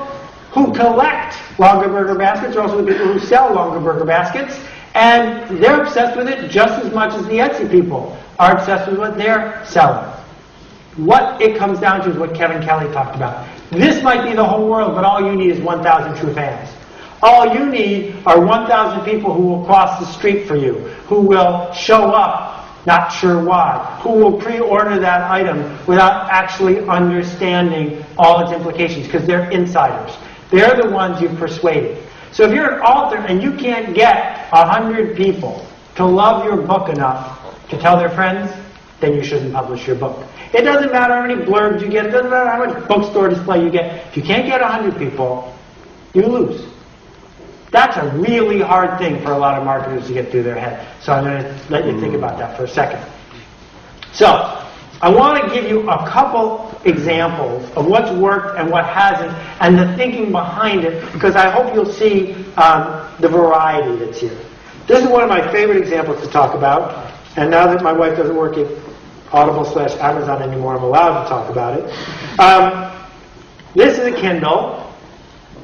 [SPEAKER 1] who collect Longaberger baskets are also the people who sell Longaberger baskets. And they're obsessed with it just as much as the Etsy people are obsessed with what they're selling. What it comes down to is what Kevin Kelly talked about. This might be the whole world, but all you need is 1,000 true fans. All you need are 1,000 people who will cross the street for you, who will show up, not sure why, who will pre-order that item without actually understanding all its implications, because they're insiders. They're the ones you've persuaded. So if you're an author and you can't get 100 people to love your book enough to tell their friends, then you shouldn't publish your book. It doesn't matter how many blurbs you get. It doesn't matter how much bookstore display you get. If you can't get 100 people, you lose. That's a really hard thing for a lot of marketers to get through their head. So I'm going to let you think about that for a second. So I want to give you a couple examples of what's worked and what hasn't, and the thinking behind it, because I hope you'll see the variety that's here. This is one of my favorite examples to talk about. And now that my wife doesn't work at Audible/Amazon anymore, I'm allowed to talk about it. This is a Kindle,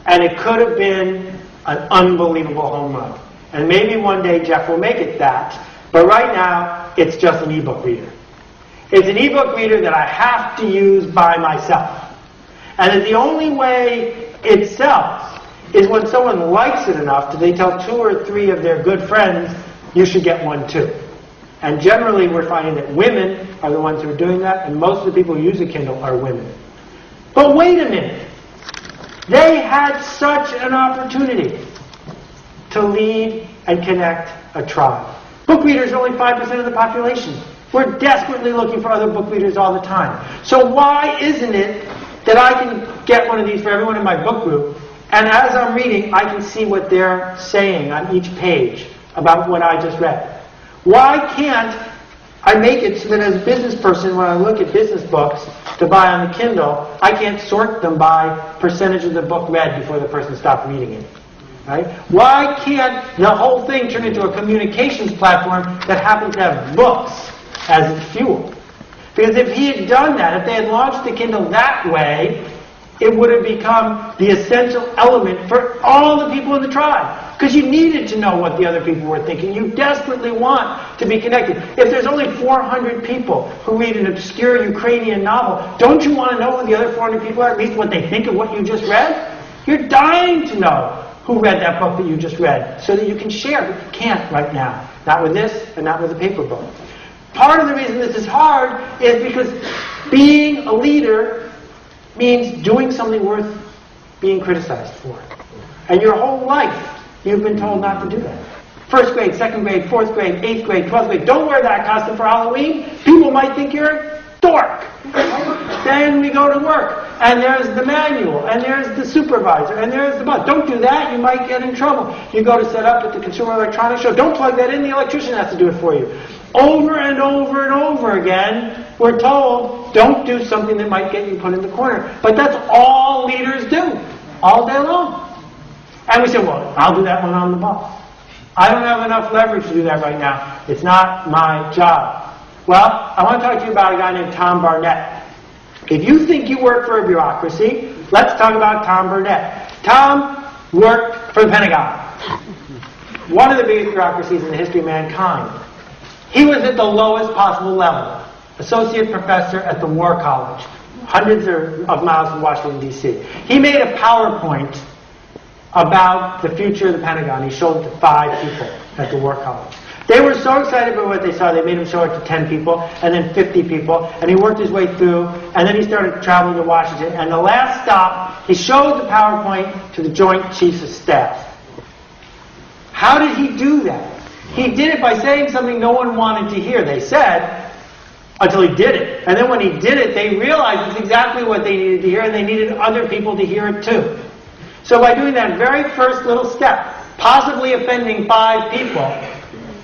[SPEAKER 1] and it could have been an unbelievable home run. And maybe one day Jeff will make it that, but right now it's just an ebook reader. It's an ebook reader that I have to use by myself. And that the only way it sells is when someone likes it enough that they tell 2 or 3 of their good friends, you should get one too. And generally we're finding that women are the ones who are doing that, and most of the people who use a Kindle are women. But wait a minute. They had such an opportunity to lead and connect a tribe. Book readers are only 5% of the population. We're desperately looking for other book readers all the time. So why isn't it that I can get one of these for everyone in my book group, and as I'm reading, I can see what they're saying on each page about what I just read? Why can't I make it so that as a business person, when I look at business books to buy on the Kindle, I can't sort them by percentage of the book read before the person stopped reading it. Right? Why can't the whole thing turn into a communications platform that happens to have books as its fuel? Because if he had done that, if they had launched the Kindle that way, it would have become the essential element for all the people in the tribe. Because you needed to know what the other people were thinking. You desperately want to be connected. If there's only 400 people who read an obscure Ukrainian novel, don't you want to know who the other 400 people are, at least what they think of what you just read? You're dying to know who read that book that you just read, so that you can share, but you can't right now. Not with this, and not with a paper book. Part of the reason this is hard is because being a leader means doing something worth being criticized for. And your whole life, you've been told not to do that. First grade, second grade, fourth grade, 8th grade, 12th grade, don't wear that costume for Halloween. People might think you're a dork. Then we go to work, and there's the manual, and there's the supervisor, and there's the boss. Don't do that, you might get in trouble. You go to set up at the Consumer Electronics Show, don't plug that in, the electrician has to do it for you. Over and over and over again, we're told, don't do something that might get you put in the corner. But that's all leaders do, all day long. And we say, well, I'll do that when I'm the boss. I don't have enough leverage to do that right now. It's not my job. Well, I want to talk to you about a guy named Tom Barnett. If you think you work for a bureaucracy, let's talk about Tom Barnett. Tom worked for the Pentagon. One of the biggest bureaucracies in the history of mankind. He was at the lowest possible level. Associate professor at the War College, hundreds of miles from Washington, D.C. He made a PowerPoint about the future of the Pentagon. He showed it to 5 people at the War College. They were so excited by what they saw, they made him show it to 10 people, and then 50 people, and he worked his way through, and then he started traveling to Washington, and the last stop, he showed the PowerPoint to the Joint Chiefs of Staff. How did he do that? He did it by saying something no one wanted to hear, they said, until he did it. And then when he did it, they realized it's exactly what they needed to hear, and they needed other people to hear it too. So by doing that very first little step, possibly offending 5 people,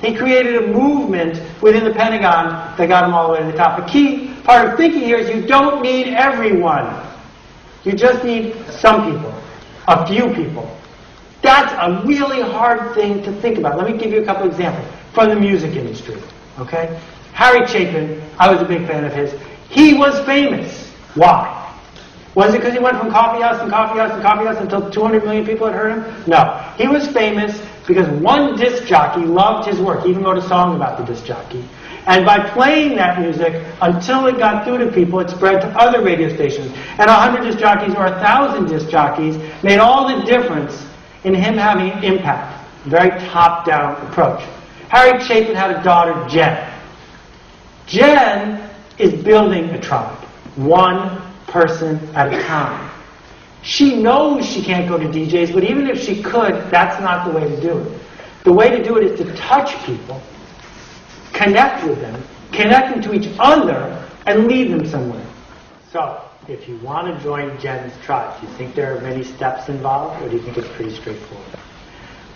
[SPEAKER 1] he created a movement within the Pentagon that got him all the way to the top. The key part of thinking here is you don't need everyone. You just need some people, a few people. That's a really hard thing to think about. Let me give you a couple examples from the music industry. Okay? Harry Chapin, I was a big fan of his. He was famous. Why? Was it because he went from coffee house and coffee house and coffee house until 200 million people had heard him? No. He was famous because one disc jockey loved his work. He even wrote a song about the disc jockey. And by playing that music, until it got through to people, it spread to other radio stations. And 100 disc jockeys or 1,000 disc jockeys made all the difference in him having an impact. A very top-down approach. Harry Chapin had a daughter, Jen. Jen is building a tribe. One person at a time. She knows she can't go to DJs, but even if she could, that's not the way to do it. The way to do it is to touch people, connect with them to each other, and lead them somewhere. So, if you want to join Jen's tribe, do you think there are many steps involved, or do you think it's pretty straightforward?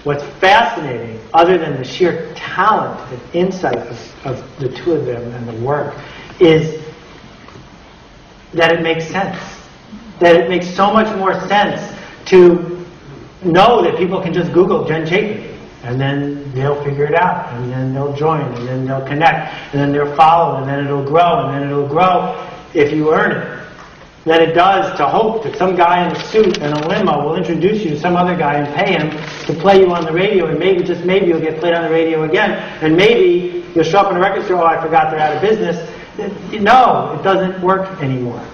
[SPEAKER 1] What's fascinating, other than the sheer talent and insight of the two of them and the work, is that it makes sense. That it makes so much more sense to know that people can just Google Jen Chapin, and then they'll figure it out, and then they'll join, and then they'll connect, and then they'll follow, and then it'll grow, and then it'll grow if you earn it. Than it does to hope that some guy in a suit and a limo will introduce you to some other guy and pay him to play you on the radio, and maybe, just maybe, you'll get played on the radio again, and maybe you'll show up in a record store, oh, I forgot they're out of business. No, it doesn't work anymore.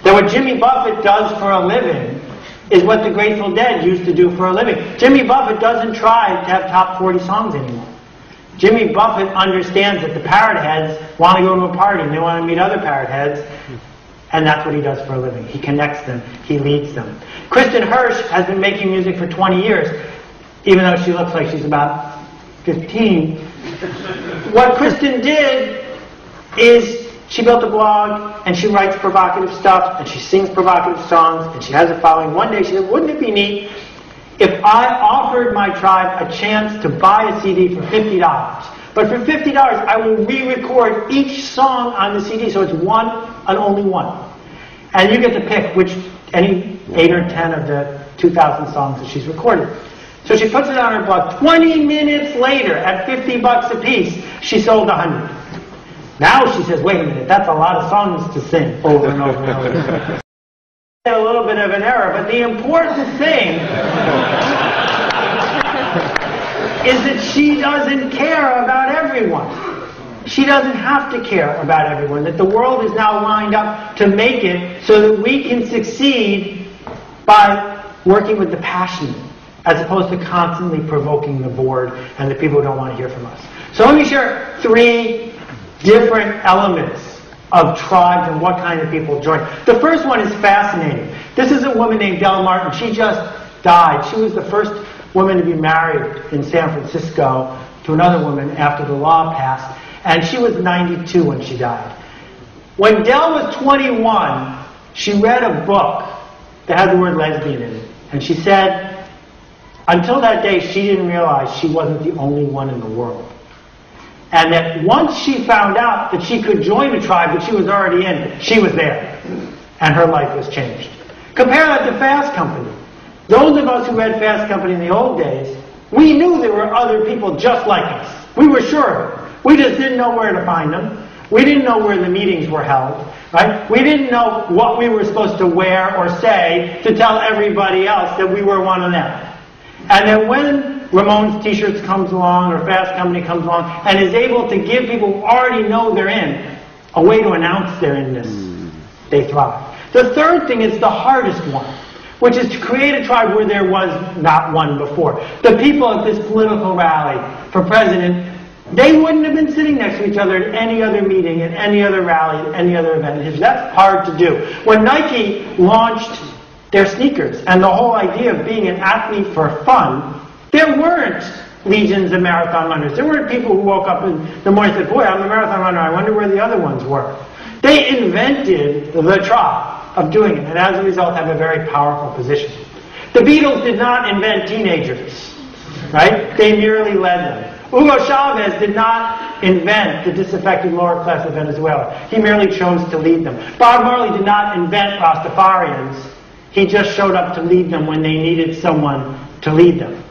[SPEAKER 1] That what Jimmy Buffett does for a living is what the Grateful Dead used to do for a living. Jimmy Buffett doesn't try to have top 40 songs anymore. Jimmy Buffett understands that the parrot heads want to go to a party and they want to meet other parrot heads, and that's what he does for a living. He connects them. He leads them. Kristen Hirsch has been making music for 20 years, even though she looks like she's about 15. What Kristen did is she built a blog, and she writes provocative stuff, and she sings provocative songs, and she has a following. One day she said, wouldn't it be neat if I offered my tribe a chance to buy a CD for $50, But for $50, I will re-record each song on the CD, so it's one and only one. And you get to pick any 8 or 10 of the 2,000 songs that she's recorded. So she puts it on her blog. 20 minutes later, at $50 a piece, she sold 100. Now she says, wait a minute, that's a lot of songs to sing over and over and over. A little bit of an error, but the important thing is that she doesn't care about everyone. She doesn't have to care about everyone. That the world is now lined up to make it so that we can succeed by working with the passionate, as opposed to constantly provoking the bored and the people who don't want to hear from us. So let me share 3 different elements of tribes and what kind of people join. The first one is fascinating. This is a woman named Della Martin. She just died. She was the first woman to be married in San Francisco to another woman after the law passed. And she was 92 when she died. When Della was 21, she read a book that had the word lesbian in it. And she said, until that day, she didn't realize she wasn't the only one in the world. And that once she found out that she could join a tribe that she was already in, she was there. And her life was changed. Compare that to Fast Company. Those of us who read Fast Company in the old days, we knew there were other people just like us. We were sure of it. We just didn't know where to find them. We didn't know where the meetings were held. Right? We didn't know what we were supposed to wear or say to tell everybody else that we were one of them. And then when Ramones T-shirts comes along or Fast Company comes along and is able to give people who already know they're in a way to announce their inness, they thrive. The third thing is the hardest one, which is to create a tribe where there was not one before. The people at this political rally for president, they wouldn't have been sitting next to each other at any other meeting, at any other rally, at any other event. That's hard to do. When Nike launched their sneakers and the whole idea of being an athlete for fun, there weren't legions of marathon runners. There weren't people who woke up in the morning and said, boy, I'm a marathon runner, I wonder where the other ones were. They invented the tribe of doing it, and as a result have a very powerful position. The Beatles did not invent teenagers, right? They merely led them. Hugo Chavez did not invent the disaffected lower class of Venezuela. He merely chose to lead them. Bob Marley did not invent Rastafarians. He just showed up to lead them when they needed someone to lead them.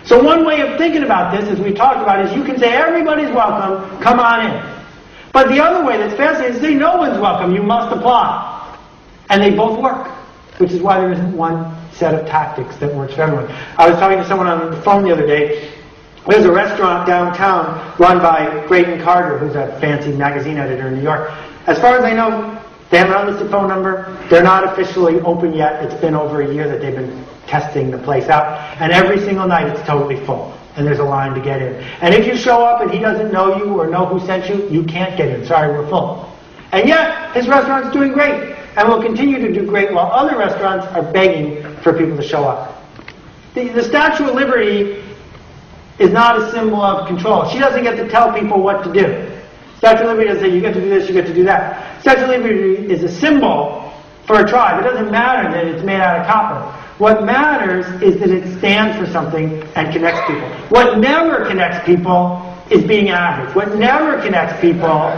[SPEAKER 1] So one way of thinking about this, as we talked about, is you can say everybody's welcome, come on in. But the other way that's fascinating is say no one's welcome, you must apply. And they both work, which is why there isn't one set of tactics that works for everyone. I was talking to someone on the phone the other day. There's a restaurant downtown run by Graydon Carter, who's a fancy magazine editor in New York. As far as I know, they have an unlisted phone number. They're not officially open yet. It's been over a year that they've been testing the place out. And every single night it's totally full. And there's a line to get in. And if you show up and he doesn't know you or know who sent you, you can't get in. Sorry, we're full. And yet, his restaurant's doing great. And will continue to do great while other restaurants are begging for people to show up. The Statue of Liberty is not a symbol of control. She doesn't get to tell people what to do. Statue of Liberty doesn't say, you get to do this, you get to do that. Statue of Liberty is a symbol for a tribe. It doesn't matter that it's made out of copper. What matters is that it stands for something and connects people. What never connects people is being average. What never connects people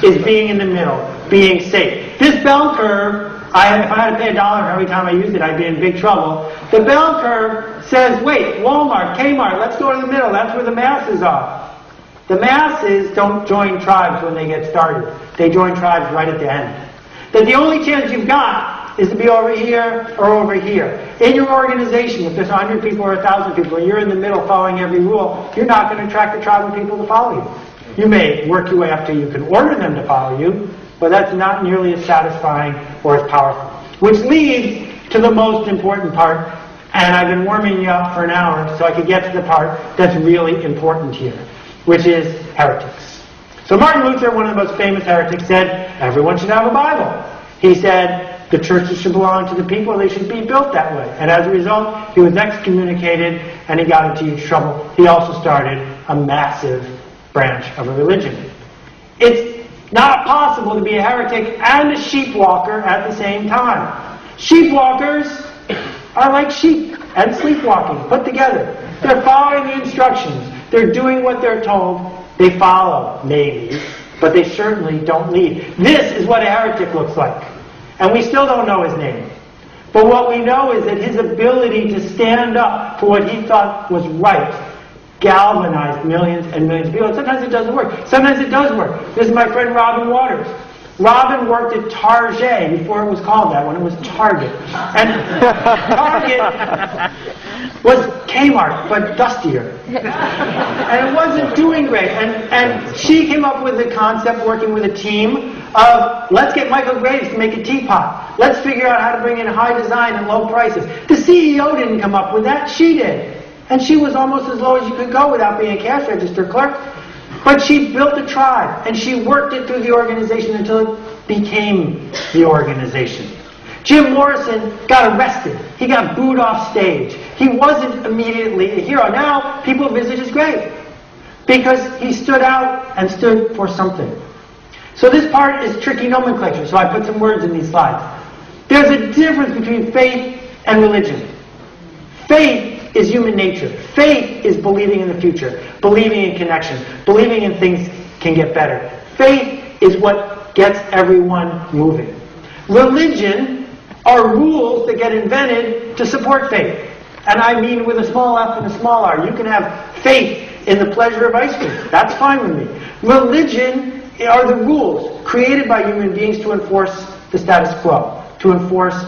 [SPEAKER 1] is being in the middle, being safe. This bell curve, if I had to pay $1 for every time I used it, I'd be in big trouble. The bell curve says, wait, Walmart, Kmart, let's go to the middle. That's where the masses are. The masses don't join tribes when they get started. They join tribes right at the end. That the only chance you've got is to be over here or over here. In your organization, if there's 100 people or 1,000 people, and you're in the middle following every rule, you're not going to attract a tribe of people to follow you. You may work your way up till you can order them to follow you, but that's not nearly as satisfying or as powerful. Which leads to the most important part, and I've been warming you up for an hour so I could get to the part that's really important here, which is heretics. So Martin Luther, one of the most famous heretics, said everyone should have a Bible. He said the churches should belong to the people, they should be built that way. And as a result, he was excommunicated and he got into huge trouble. He also started a massive branch of a religion. It's not possible to be a heretic and a sheepwalker at the same time. Sheepwalkers are like sheep and sleepwalking put together. They're following the instructions. They're doing what they're told. They follow, maybe, but they certainly don't lead. This is what a heretic looks like. And we still don't know his name. But what we know is that his ability to stand up for what he thought was right galvanized millions and millions of people. And sometimes it doesn't work. Sometimes it does work. This is my friend Robin Waters. Robin worked at Target before it was called that, when it was Target. And Target was Kmart, but dustier. And it wasn't doing great. And she came up with the concept, working with a team, of let's get Michael Graves to make a teapot. Let's figure out how to bring in high design and low prices. The CEO didn't come up with that. She did. And she was almost as low as you could go without being a cash register clerk. But she built a tribe, and she worked it through the organization until it became the organization. Jim Morrison got arrested. He got booed off stage. He wasn't immediately a hero. Now people visit his grave because he stood out and stood for something. So this part is tricky nomenclature, so I put some words in these slides. There's a difference between faith and religion. Faith is human nature. Faith is believing in the future, believing in connection, believing in things can get better. Faith is what gets everyone moving. Religion are rules that get invented to support faith. And I mean with a small f and a small r. You can have faith in the pleasure of ice cream. That's fine with me. Religion are the rules created by human beings to enforce the status quo, to enforce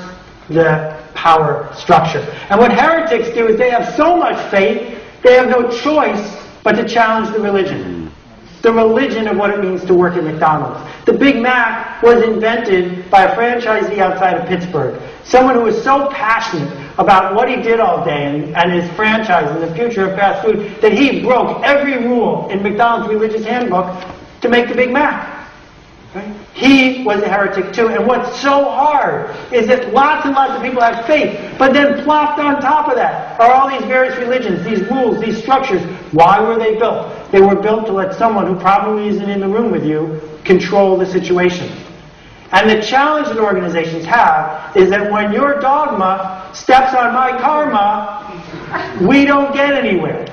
[SPEAKER 1] the power structure. And what heretics do is they have so much faith, they have no choice but to challenge the religion. The religion of what it means to work at McDonald's. The Big Mac was invented by a franchisee outside of Pittsburgh. Someone who was so passionate about what he did all day and his franchise and the future of fast food that he broke every rule in McDonald's religious handbook to make the Big Mac. Right? He was a heretic too. And what's so hard is that lots and lots of people have faith, but then plopped on top of that are all these various religions, these rules, these structures. Why were they built? They were built to let someone who probably isn't in the room with you control the situation. And the challenge that organizations have is that when your dogma steps on my karma, we don't get anywhere.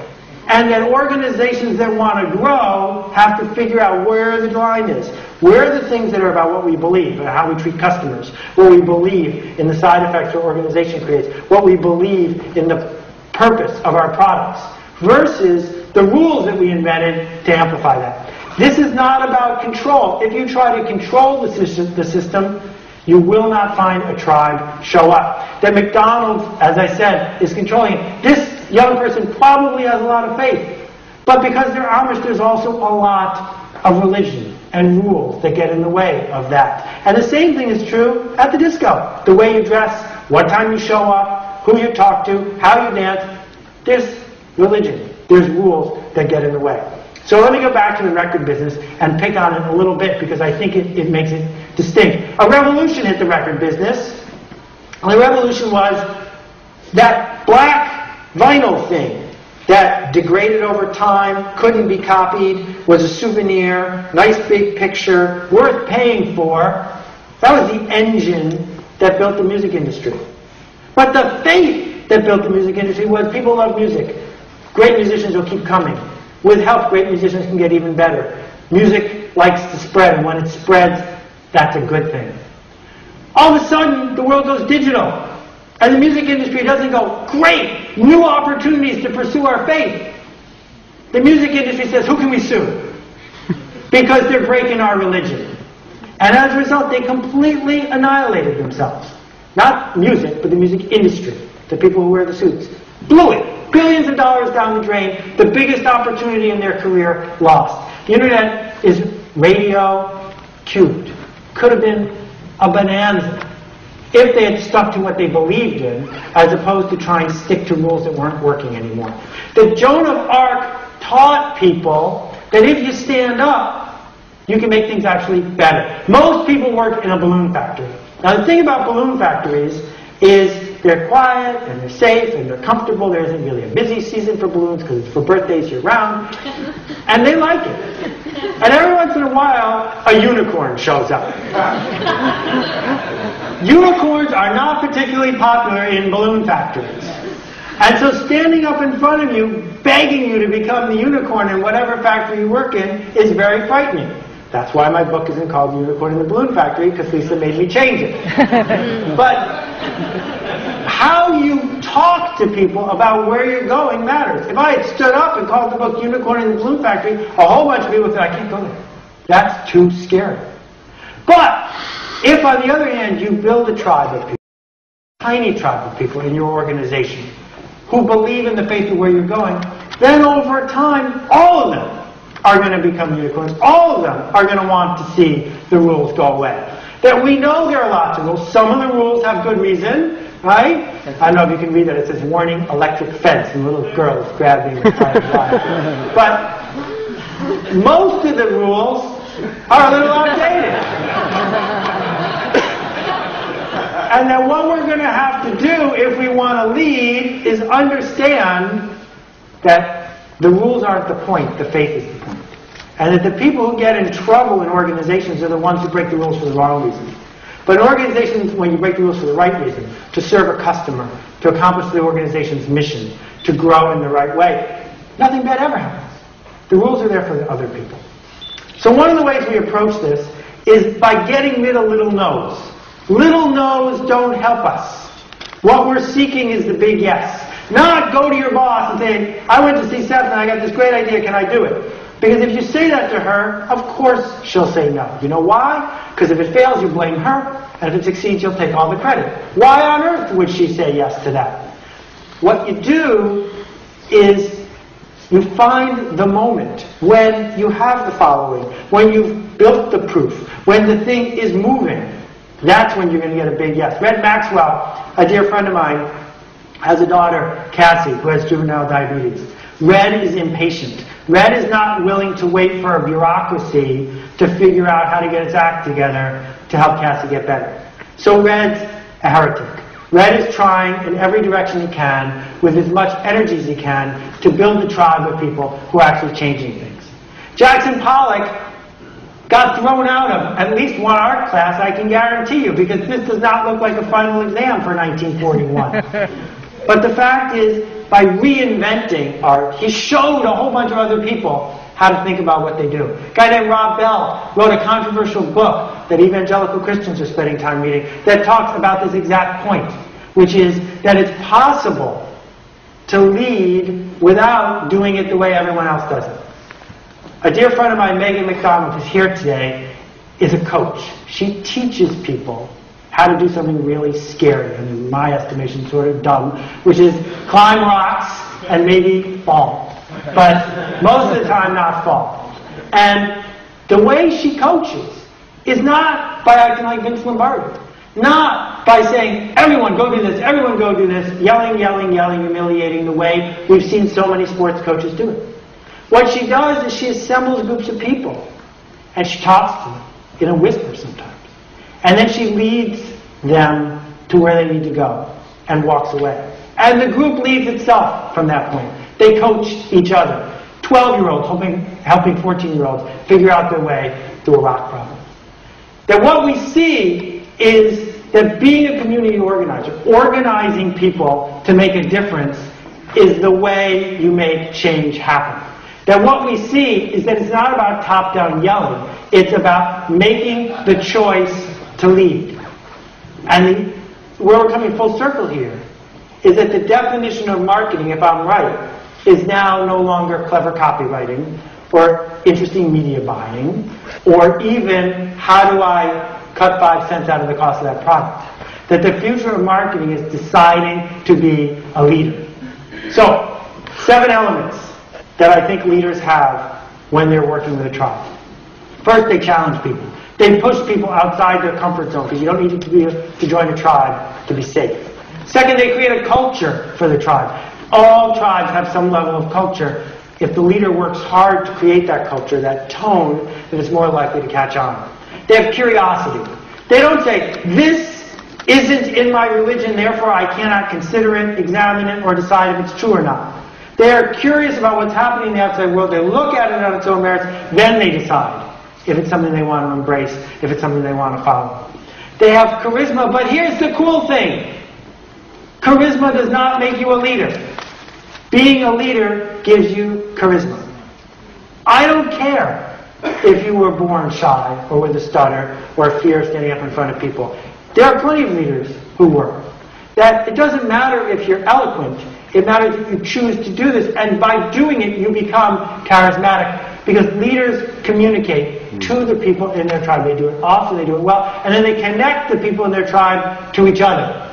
[SPEAKER 1] And that organizations that want to grow have to figure out where the line is. Where are the things that are about what we believe, about how we treat customers, what we believe in the side effects our organization creates, what we believe in the purpose of our products, versus the rules that we invented to amplify that. This is not about control. If you try to control the system, you will not find a tribe show up. That McDonald's, as I said, is controlling it. This young person probably has a lot of faith. But because they're Amish, there's also a lot of religion and rules that get in the way of that. And the same thing is true at the disco. The way you dress, what time you show up, who you talk to, how you dance. There's religion. There's rules that get in the way. So let me go back to the record business and pick on it a little bit because I think it makes it distinct. A revolution hit the record business. And the revolution was that black vinyl thing that degraded over time, couldn't be copied, was a souvenir, nice big picture, worth paying for. That was the engine that built the music industry. But the faith that built the music industry was people love music. Great musicians will keep coming. With help, great musicians can get even better. Music likes to spread, and when it spreads, that's a good thing. All of a sudden, the world goes digital. And the music industry doesn't go, great, new opportunities to pursue our faith. The music industry says, who can we sue? Because they're breaking our religion. And as a result, they completely annihilated themselves. Not music, but the music industry. The people who wear the suits. Blew it. Billions of dollars down the drain. The biggest opportunity in their career lost. The internet is radio cubed. Could have been a bonanza if they had stuck to what they believed in, as opposed to trying to stick to rules that weren't working anymore. The Joan of Arc taught people that if you stand up, you can make things actually better. Most people work in a balloon factory. Now the thing about balloon factories is they're quiet and they're safe and they're comfortable. There isn't really a busy season for balloons because it's for birthdays year-round. And they like it. And every once in a while, a unicorn shows up. Unicorns are not particularly popular in balloon factories. And so standing up in front of you, begging you to become the unicorn in whatever factory you work in is very frightening. That's why my book isn't called Unicorn in the Balloon Factory, because Lisa made me change it. But how you talk to people about where you're going matters. If I had stood up and called the book Unicorn in the Balloon Factory, a whole bunch of people would say, I can't go there. That's too scary. But if, on the other hand, you build a tribe of people, a tiny tribe of people in your organization who believe in the faith of where you're going, then over time, all of them are going to become unicorns. All of them are going to want to see the rules go away. That we know there are lots of rules. Some of the rules have good reason, right? I don't know if you can read that. It says, warning, electric fence, and little girls grabbing and trying to fly. But most of the rules are a little outdated. And then what we're going to have to do if we want to lead is understand that the rules aren't the point, the faith is the point. And that the people who get in trouble in organizations are the ones who break the rules for the wrong reason. But in organizations, when you break the rules for the right reason, to serve a customer, to accomplish the organization's mission, to grow in the right way, nothing bad ever happens. The rules are there for the other people. So one of the ways we approach this is by getting rid of little no's. Little no's don't help us. What we're seeking is the big yes. Not go to your boss and say, I went to see Seth and I got this great idea, can I do it? Because if you say that to her, of course she'll say no. You know why? Because if it fails, you blame her, and if it succeeds, you'll take all the credit. Why on earth would she say yes to that? What you do is you find the moment when you have the following, when you've built the proof, when the thing is moving. That's when you're going to get a big yes. Red Maxwell, a dear friend of mine, has a daughter, Cassie, who has juvenile diabetes. Red is impatient. Red is not willing to wait for a bureaucracy to figure out how to get its act together to help Cassie get better. So Red's a heretic. Red is trying in every direction he can, with as much energy as he can, to build a tribe of people who are actually changing things. Jackson Pollock got thrown out of at least one art class, I can guarantee you, because this does not look like a final exam for 1941. But the fact is, by reinventing art, he showed a whole bunch of other people how to think about what they do. A guy named Rob Bell wrote a controversial book that evangelical Christians are spending time reading that talks about this exact point, which is that it's possible to lead without doing it the way everyone else does it. A dear friend of mine, Megan McDonald, who's here today, is a coach. She teaches people how to do something really scary, and in my estimation, sort of dumb, which is climb rocks and maybe fall. But most of the time, not fall. And the way she coaches is not by acting like Vince Lombardi. Not by saying, everyone go do this, everyone go do this, yelling, yelling, yelling, humiliating the way we've seen so many sports coaches do it. What she does is she assembles groups of people, and she talks to them in a whisper sometimes. And then she leads them to where they need to go and walks away. And the group leads itself from that point. They coach each other. 12-year-olds helping 14-year-olds figure out their way through a rock problem. That what we see is that being a community organizer, organizing people to make a difference, is the way you make change happen. That what we see is that it's not about top-down yelling. It's about making the choice to lead. And where we're coming full circle here is that the definition of marketing, if I'm right, is now no longer clever copywriting or interesting media buying or even how do I cut 5 cents out of the cost of that product. That the future of marketing is deciding to be a leader. So, 7 elements that I think leaders have when they're working with a tribe. First, they challenge people. They push people outside their comfort zone because you don't need to join a tribe to be safe. Second, they create a culture for the tribe. All tribes have some level of culture. If the leader works hard to create that culture, that tone, then it's more likely to catch on. They have curiosity. They don't say, this isn't in my religion, therefore I cannot consider it, examine it, or decide if it's true or not. They are curious about what's happening in the outside world. They look at it on its own merits, then they decide if it's something they want to embrace, if it's something they want to follow. They have charisma, but here's the cool thing. Charisma does not make you a leader. Being a leader gives you charisma. I don't care if you were born shy or with a stutter or fear of standing up in front of people. There are plenty of leaders who were. That it doesn't matter if you're eloquent. It matters if you choose to do this. And by doing it, you become charismatic. Because leaders communicate to the people in their tribe. They do it often, they do it well. And then they connect the people in their tribe to each other.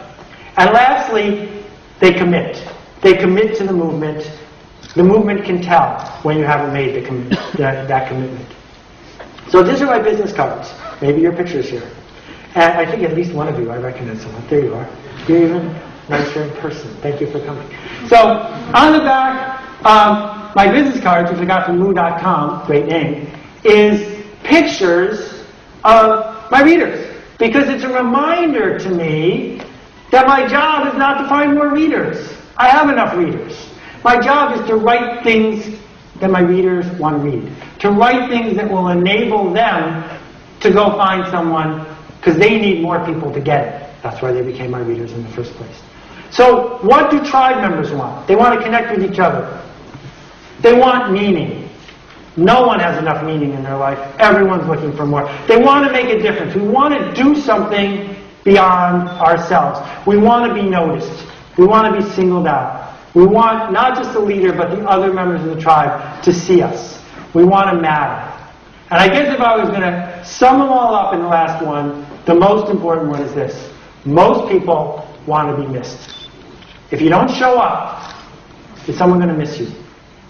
[SPEAKER 1] And lastly, they commit. They commit to the movement. The movement can tell when you haven't made that commitment. So these are my business cards. Maybe your picture's here. And I think at least one of you, I recognize someone. There you are. You're even nicer in person. Thank you for coming. So on the back, my business cards, which I got from moo.com, great name, is pictures of my readers. Because it's a reminder to me that my job is not to find more readers. I have enough readers. My job is to write things that my readers want to read. To write things that will enable them to go find someone, because they need more people to get it. That's why they became my readers in the first place. So what do tribe members want? They want to connect with each other. They want meaning. No one has enough meaning in their life. Everyone's looking for more. They want to make a difference. We want to do something beyond ourselves. We want to be noticed. We want to be singled out. We want not just the leader, but the other members of the tribe to see us. We want to matter. And I guess if I was going to sum them all up in the last one, the most important one is this. Most people want to be missed. If you don't show up, is someone going to miss you?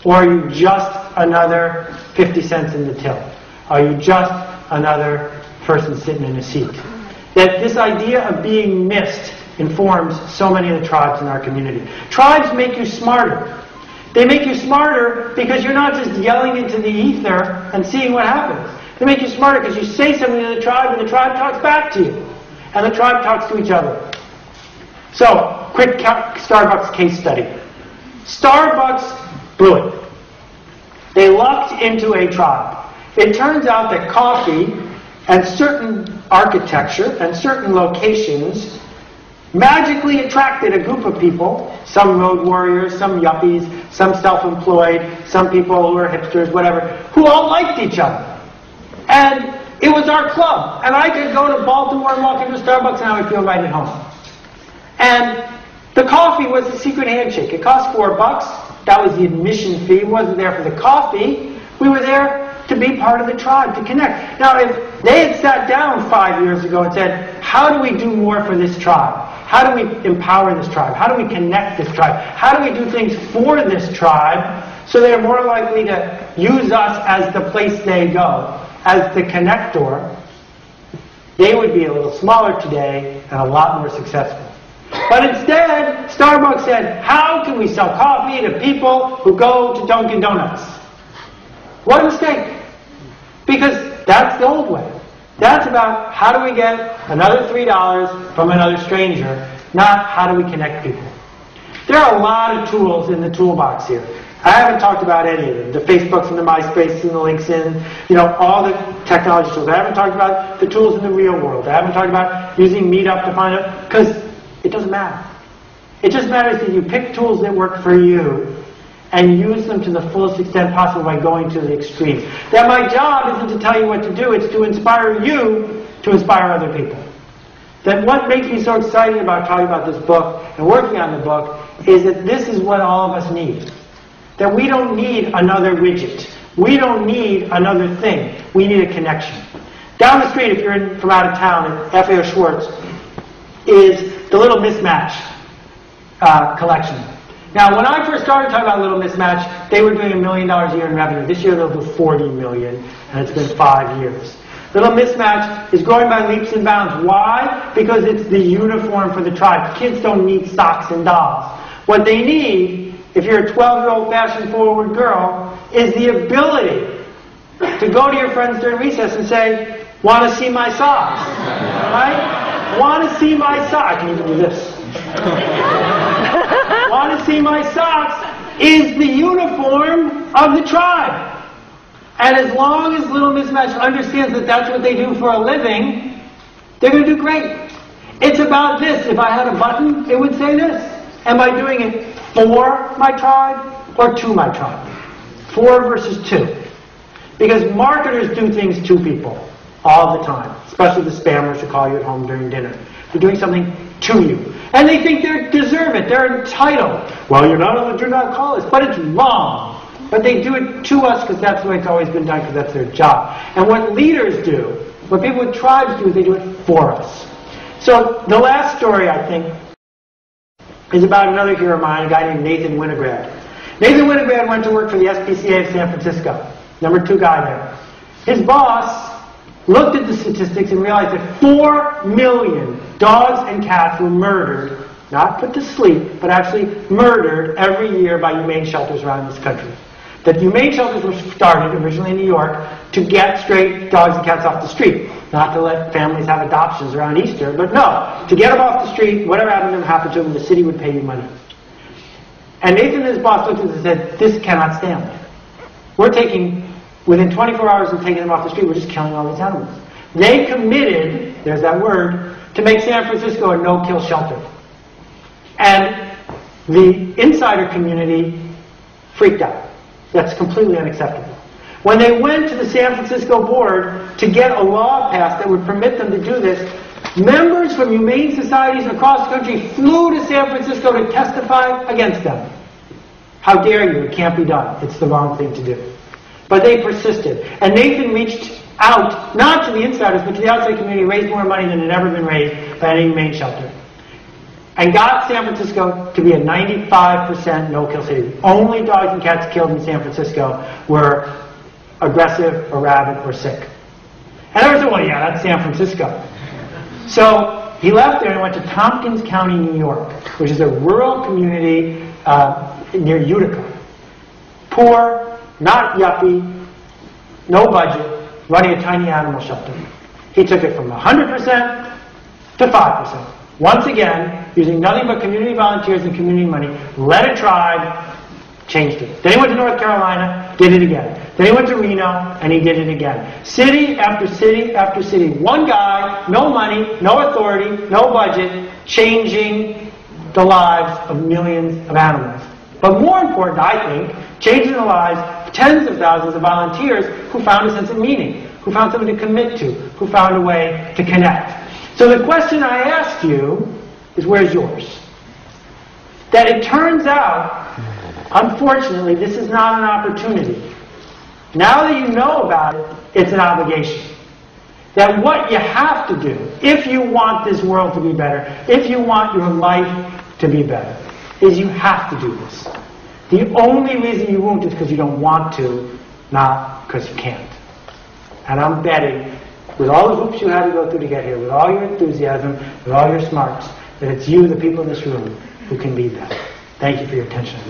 [SPEAKER 1] Or are you just another 50 cents in the till? Are you just another person sitting in a seat? That this idea of being missed informs so many of the tribes in our community. Tribes make you smarter. They make you smarter because you're not just yelling into the ether and seeing what happens. They make you smarter because you say something to the tribe and the tribe talks back to you. And the tribe talks to each other. So, quick Starbucks case study. Starbucks blew it. They lucked into a tribe. It turns out that coffee and certain architecture and certain locations magically attracted a group of people, some road warriors, some yuppies, some self-employed, some people who are hipsters, whatever, who all liked each other. And it was our club. And I could go to Baltimore and walk into Starbucks and I would feel right at home. And the coffee was a secret handshake. It cost $4. That was the admission fee. It wasn't there for the coffee. We were there to be part of the tribe, to connect. Now, if they had sat down 5 years ago and said, how do we do more for this tribe? How do we empower this tribe? How do we connect this tribe? How do we do things for this tribe so they're more likely to use us as the place they go, as the connector? They would be a little smaller today and a lot more successful. But instead, Starbucks said, how can we sell coffee to people who go to Dunkin' Donuts? What a mistake. Because that's the old way. That's about how do we get another $3 from another stranger, not how do we connect people. There are a lot of tools in the toolbox here. I haven't talked about any of them. The Facebooks and the MySpace and the LinkedIn, all the technology tools. I haven't talked about the tools in the real world. I haven't talked about using Meetup to find out, because it doesn't matter. It just matters that you pick tools that work for you and use them to the fullest extent possible by going to the extreme. That my job isn't to tell you what to do, it's to inspire you to inspire other people. That what makes me so excited about talking about this book and working on the book is that this is what all of us need. That we don't need another widget. We don't need another thing. We need a connection. Down the street, if you're from out of town, at FAO Schwartz, is the Little Mismatch collection. Now, when I first started talking about Little Mismatch, they were doing $1 million a year in revenue. This year they'll do $40 million, and it's been 5 years. Little Mismatch is growing by leaps and bounds. Why? Because it's the uniform for the tribe. Kids don't need socks and dolls. What they need, if you're a 12-year-old fashion-forward girl, is the ability to go to your friends during recess and say, want to see my socks? Right? Want to see my socks? I can even do this. Want to see my socks is the uniform of the tribe. And as long as Little Mismatch understands that that's what they do for a living, they're going to do great. It's about this. If I had a button, it would say this. Am I doing it for my tribe or to my tribe? 4 versus 2. Because marketers do things to people all the time, especially the spammers who call you at home during dinner. They're doing something to you. And they think they deserve it. They're entitled. Well, you're not on the do not call list, but it's wrong. But they do it to us because that's the way it's always been done, because that's their job. And what leaders do, what people with tribes do, is they do it for us. So the last story, I think, is about another hero of mine, a guy named Nathan Winograd. Nathan Winograd went to work for the SPCA of San Francisco. Number 2 guy there. His boss looked at the statistics and realized that 4 million dogs and cats were murdered, not put to sleep, but actually murdered every year by humane shelters around this country. That humane shelters were started originally in New York to get stray dogs and cats off the street. Not to let families have adoptions around Easter, but no, to get them off the street, whatever happened to them, the city would pay you money. And Nathan and his boss looked at us and said, this cannot stand. We're taking, within 24 hours of taking them off the street, we're just killing all these animals. They committed, there's that word, to make San Francisco a no-kill shelter. And the insider community freaked out. That's completely unacceptable. When they went to the San Francisco board to get a law passed that would permit them to do this, members from humane societies across the country flew to San Francisco to testify against them. How dare you? It can't be done. It's the wrong thing to do. But they persisted. And Nathan reached out, not to the insiders, but to the outside community, raised more money than had ever been raised by any humane shelter. And got San Francisco to be a 95% no-kill city. The only dogs and cats killed in San Francisco were aggressive or rabid or sick. And I said, well, yeah, that's San Francisco. So he left there and went to Tompkins County, New York, which is a rural community near Utica. Poor, not yuppie, no budget, running a tiny animal shelter. He took it from 100% to 5%. Once again, using nothing but community volunteers and community money, led a tribe, changed it. Then he went to North Carolina, did it again. Then he went to Reno, and he did it again. City after city after city. One guy, no money, no authority, no budget, changing the lives of millions of animals. But more important, I think, changing the lives of tens of thousands of volunteers who found a sense of meaning, who found something to commit to, who found a way to connect. So the question I ask you is, where's yours? That it turns out, unfortunately, this is not an opportunity. Now that you know about it, it's an obligation. That what you have to do, if you want this world to be better, if you want your life to be better, is you have to do this. The only reason you won't is because you don't want to, not because you can't. And I'm betting, with all the hoops you had to go through to get here, with all your enthusiasm, with all your smarts, that it's you, the people in this room, who can be that. Thank you for your attention.